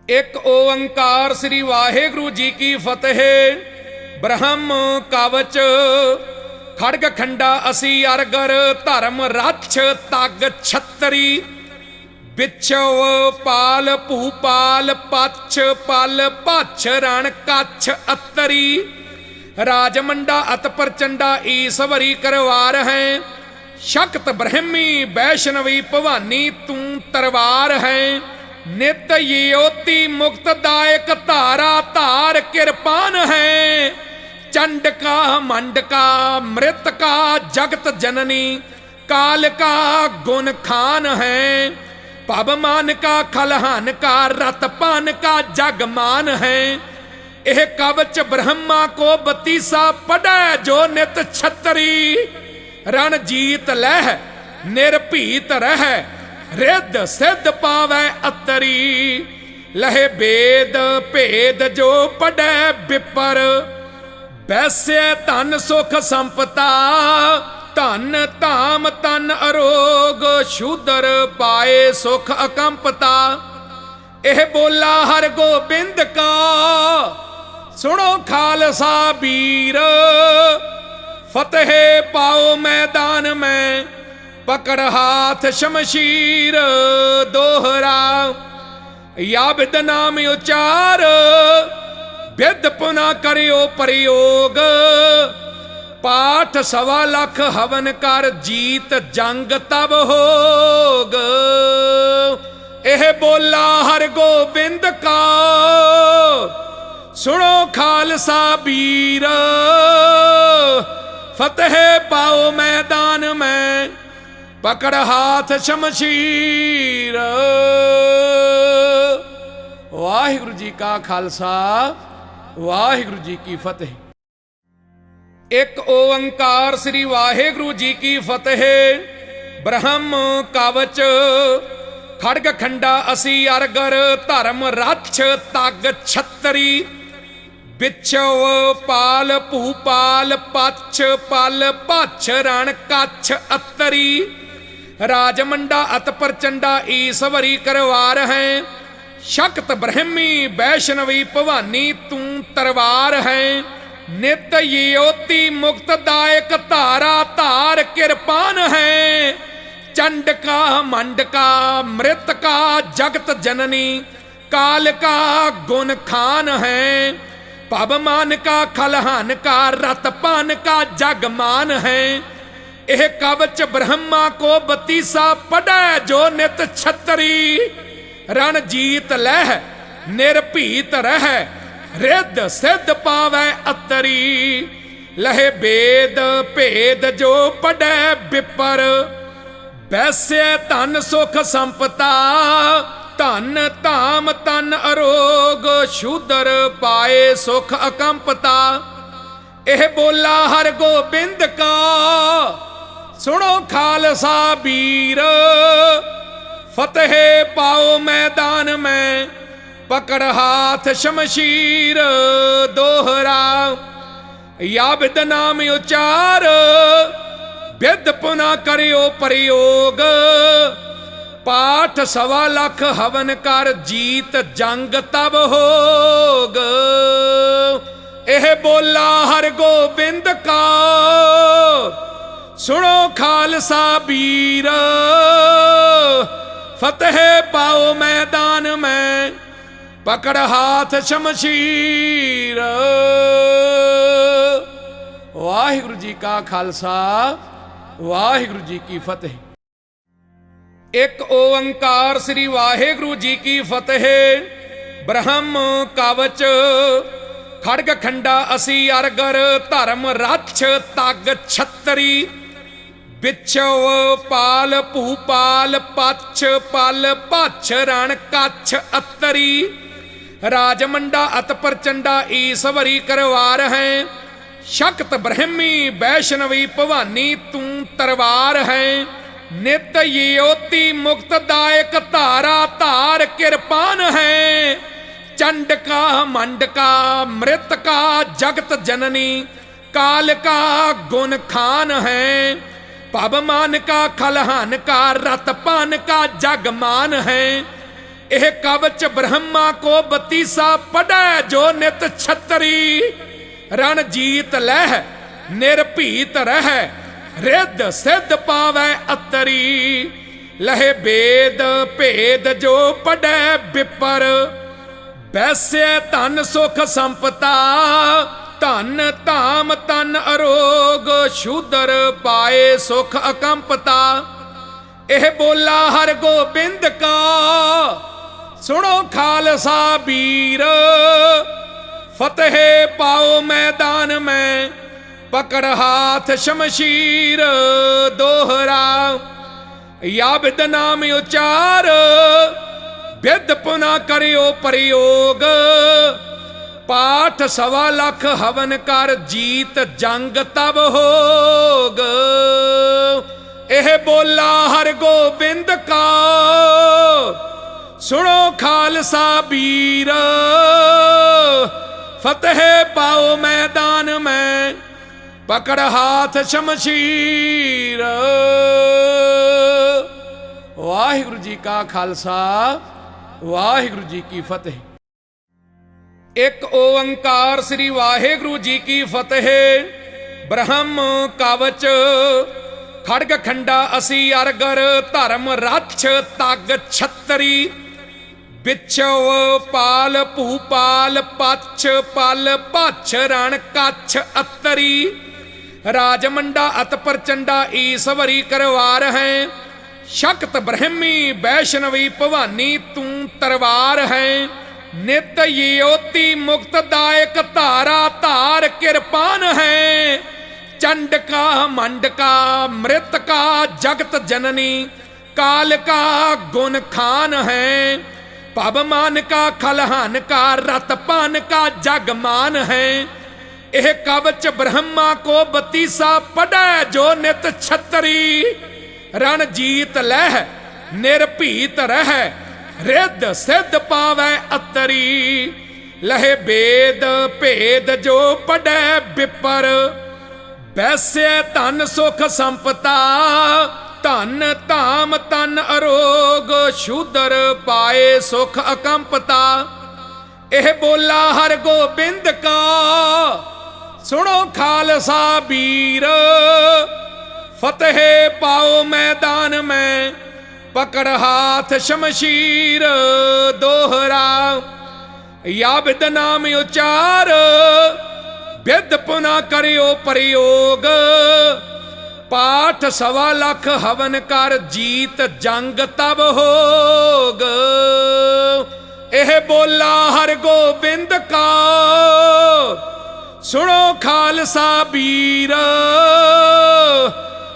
एक ओंकार श्री वाहिगुरु जी की फतेह। ब्रह्म कवच खड़ग खंडा असी अरगर धर्म रक्ष तग छतरी। बिछव पाल भूपाल पछ पल पछ रण कछ अतरी। राजमंडा अत प्रचंडा ईश्वरी करवार है। शक्त ब्रह्मी वैष्णवी भवानी तू तरवार है। नित योति मुक्तदायक धारा धार कृपान है। चंडका मंडका मृतका जगत जननी काल का गुण खान है। पवमान का खलहान का रतपान का जगमान है। यह कवच ब्रह्मा को बतीसा पढ़ै जो नित छतरी। रणजीत लह निर्भीत रह रिद्ध सिद्ध पावै अतरी। लहे वेद भेद जो पढ़ै विपर। वैसे धन सुख संपता धन धाम तन अरोग। शूदर पाए सुख अकंपता। यह बोला हर गोबिंद का सुनो खालसा वीर। फतेह पाओ मैदान में पकड़ हाथ शमशीर। दोहरा या विद नाम उचार। विद पुनः करियो प्रयोग। पाठ 1.25 लाख हवन कर जीत जंग तब होग। यह बोला हर गोबिंद का सुनो खालसा वीर। फतेह पाओ मैदान में पकड़ हाथ शमशीर। वाहिगुरु जी का खालसा वाहिगुरु जी की फतेह। एक ओंकार श्री वाहिगुरु जी की फतेह। ब्रह्म कवच खड़ग खंडा असी अरगर धर्म रक्ष तग छतरी। बिछव पाल भूपाल पछ पल पछ रण कछ अतरी। राजमंडा अत प्रचंडा ईश्वरी करवार है। शक्त ब्रह्मी वैष्णवी भवानी तू तरवार है। नित योति मुक्तदायक धारा धार कृपान है। चंडका मंडका मृतका जगत जननी काल का गुण खान है। पवमान का खलहान का रतपान का जगमान है। यह कवच ब्रह्मा को बतीसा पढ़ै जो नित छतरी। रणजीत लह निर्भीत रह रिद्ध सिद्ध पावै अतरी। लहे वेद भेद जो पढ़ै विपर। वैसे धन सुख संपता ਧਨ ਧਾਮ ਤਨ ਅਰੋਗ ਸ਼ੂਦਰ ਪਾਏ ਸੁਖ ਅਕੰਪਤਾ। ਇਹ ਬੋਲਾ ਹਰ ਗੋਬਿੰਦ ਕਾ ਸੁਣੋ ਖਾਲਸਾ ਵੀਰ। फतेह पाओ मैदान में पकड़ हाथ शमशीर। दोहरा या विद नाम उचार विद पुना करियो प्रयोग। पाठ 1.25 लाख हवन कर जीत जंग तब होग। यह बोला हर गोबिंद का सुनो खालसा वीर। फतेह पाओ मैदान में पकड़ हाथ शमशीर। वाहिगुरु जी का खालसा वाहिगुरु जी की फतेह। एक ओंकार श्री वाहिगुरु जी की फतेह। ब्रह्म कवच खड़ग खंडा असी अरगर धर्म रक्ष तग छतरी। बिछव पाल भूपाल पछ पल पछ रण कछ अतरी। राजमंडा अत प्रचंडा ईश्वरी करवार है। शक्त ब्रह्मी वैष्णवी भवानी तू तरवार है। नित योति मुक्तदायक धारा धार कृपान है। चंडका मंडका मृतका जगत जननी काल का गुण खान है। पवमान का खलहान का रतपान का जगमान है। यह कवच ब्रह्मा को 32 पढ़े जो नित छतरी। रणजीत लह निर्भीत रह रिद्ध सिद्ध पावै अतरी। लहे वेद भेद जो पढ़े विपर। वैसे धन सुख संपता। धन धाम तन अरोग शूदर पाए सुख अकंपता। यह बोला हर गोबिंद का सुनो खालसा वीर। फतेह पाओ मैदान में पकड़ हाथ शमशीर। दोहरा या विद नाम उचार विद पुना करियो प्रयोग। पाठ 1.25 लाख हवन कर जीत जंग तब होग। यह बोला हर गोबिंद का सुनो खालसा वीर। फतेह पाओ मैदान में पकड़ हाथ शमशीर। वाहिगुरु जी का खालसा वाहिगुरु जी की फतेह। एक ओंकार श्री वाहिगुरु जी की फतेह। ब्रह्म कवच खड़ग खंडा असी अरगर धर्म रक्ष तग छतरी। बिछव पाल भूपाल पछ पल पछ रण कछ अतरी। राजमंडा अत प्रचंडा ईश्वरी करवार है। शक्त ब्रह्मी वैष्णवी भवानी तू तरवार है। नित योति मुक्तदायक धारा धार कृपान है। चंडका मंडका मृतका जगत जननी काल का गुण खान है। पवमान का खलहान का रतपान का जगमान है। यह कवच ब्रह्मा को 32 पढ़े जो नित छतरी। रणजीत लह निर्भीत रह रिद्ध सिद्ध पावै अतरी। लहे वेद भेद जो पढ़े विपर। वैसे धन सुख संपता। धन धाम तन अरोग शूदर पाए सुख अकंपता। यह बोला हर गोबिंद का सुनो खालसा वीर। फतेह पाओ मैदान में पकड़ हाथ शमशीर। दोहरा या विद नाम उचार विद पुना करियो प्रयोग। पाठ 1.25 लाख हवन कर जीत जंग तब होग। यह बोला हर गोबिंद का सुनो खालसा वीर।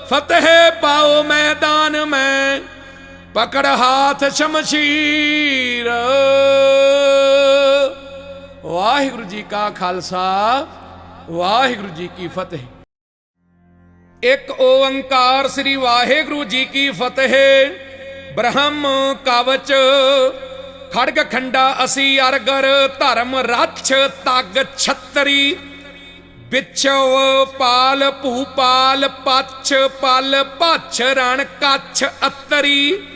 फतेह पाओ मैदान में पकड़ हाथ शमशीर। वाहिगुरु जी का खालसा वाहिगुरु जी की फतेह। एक ओंकार श्री वाहिगुरु जी की फतेह। ब्रह्म कवच खड़ग खंडा असी अरगर धर्म रक्ष तग छतरी। बिछव पाल भूपाल पछ पल पछ रण कछ अतरी।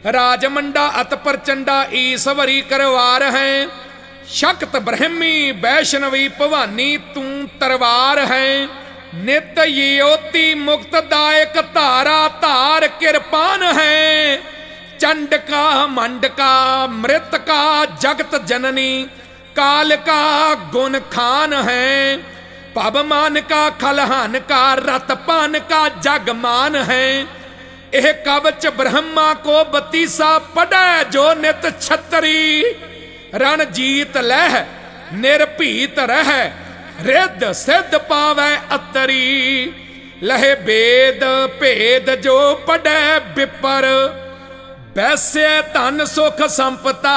राजमंडा अत प्रचंडा ईश्वरी करवार है। शक्त ब्रह्मी वैष्णवी भवानी तू तरवार है। नित योति मुक्तदायक धारा धार किरपान है। चंड का मंड का मृत का जगत जननी काल का गुण खान है। पवमान का खलहान का रतपान का जगमान है। यह कवच ब्रह्मा को बतीसा पढ़े जो नित छतरी। रण जीत लह निर्भीत रह रिद्ध सिद्ध पावै अतरी। लहे वेद भेद जो पढ़े विपर। वैसे धन सुख संपता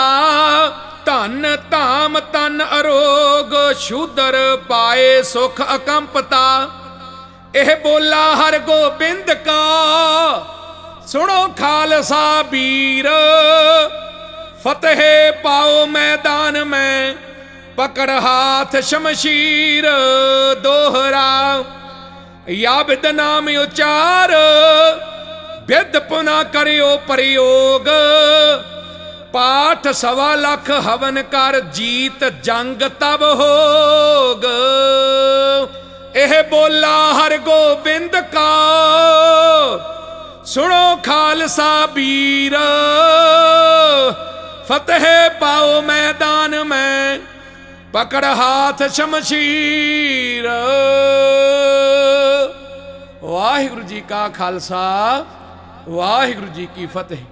धन धाम तन अरोग। शूदर पाए सुख अकंपता। यह बोला हर गोबिंद का सुनो खालसा वीर। फतेह पाओ मैदान में पकड़ हाथ शमशीर। दोहरा या विद नाम उचार। विद पुनः करियो प्रयोग। पाठ 1.25 लाख हवन कर जीत जंग तब होग। यह बोला हर गोबिंद का सुनो खालसा वीर। फतेह पाओ मैदान में पकड़ हाथ शमशीर। वाहिगुरु जी का खालसा वाहिगुरु जी की फतेह।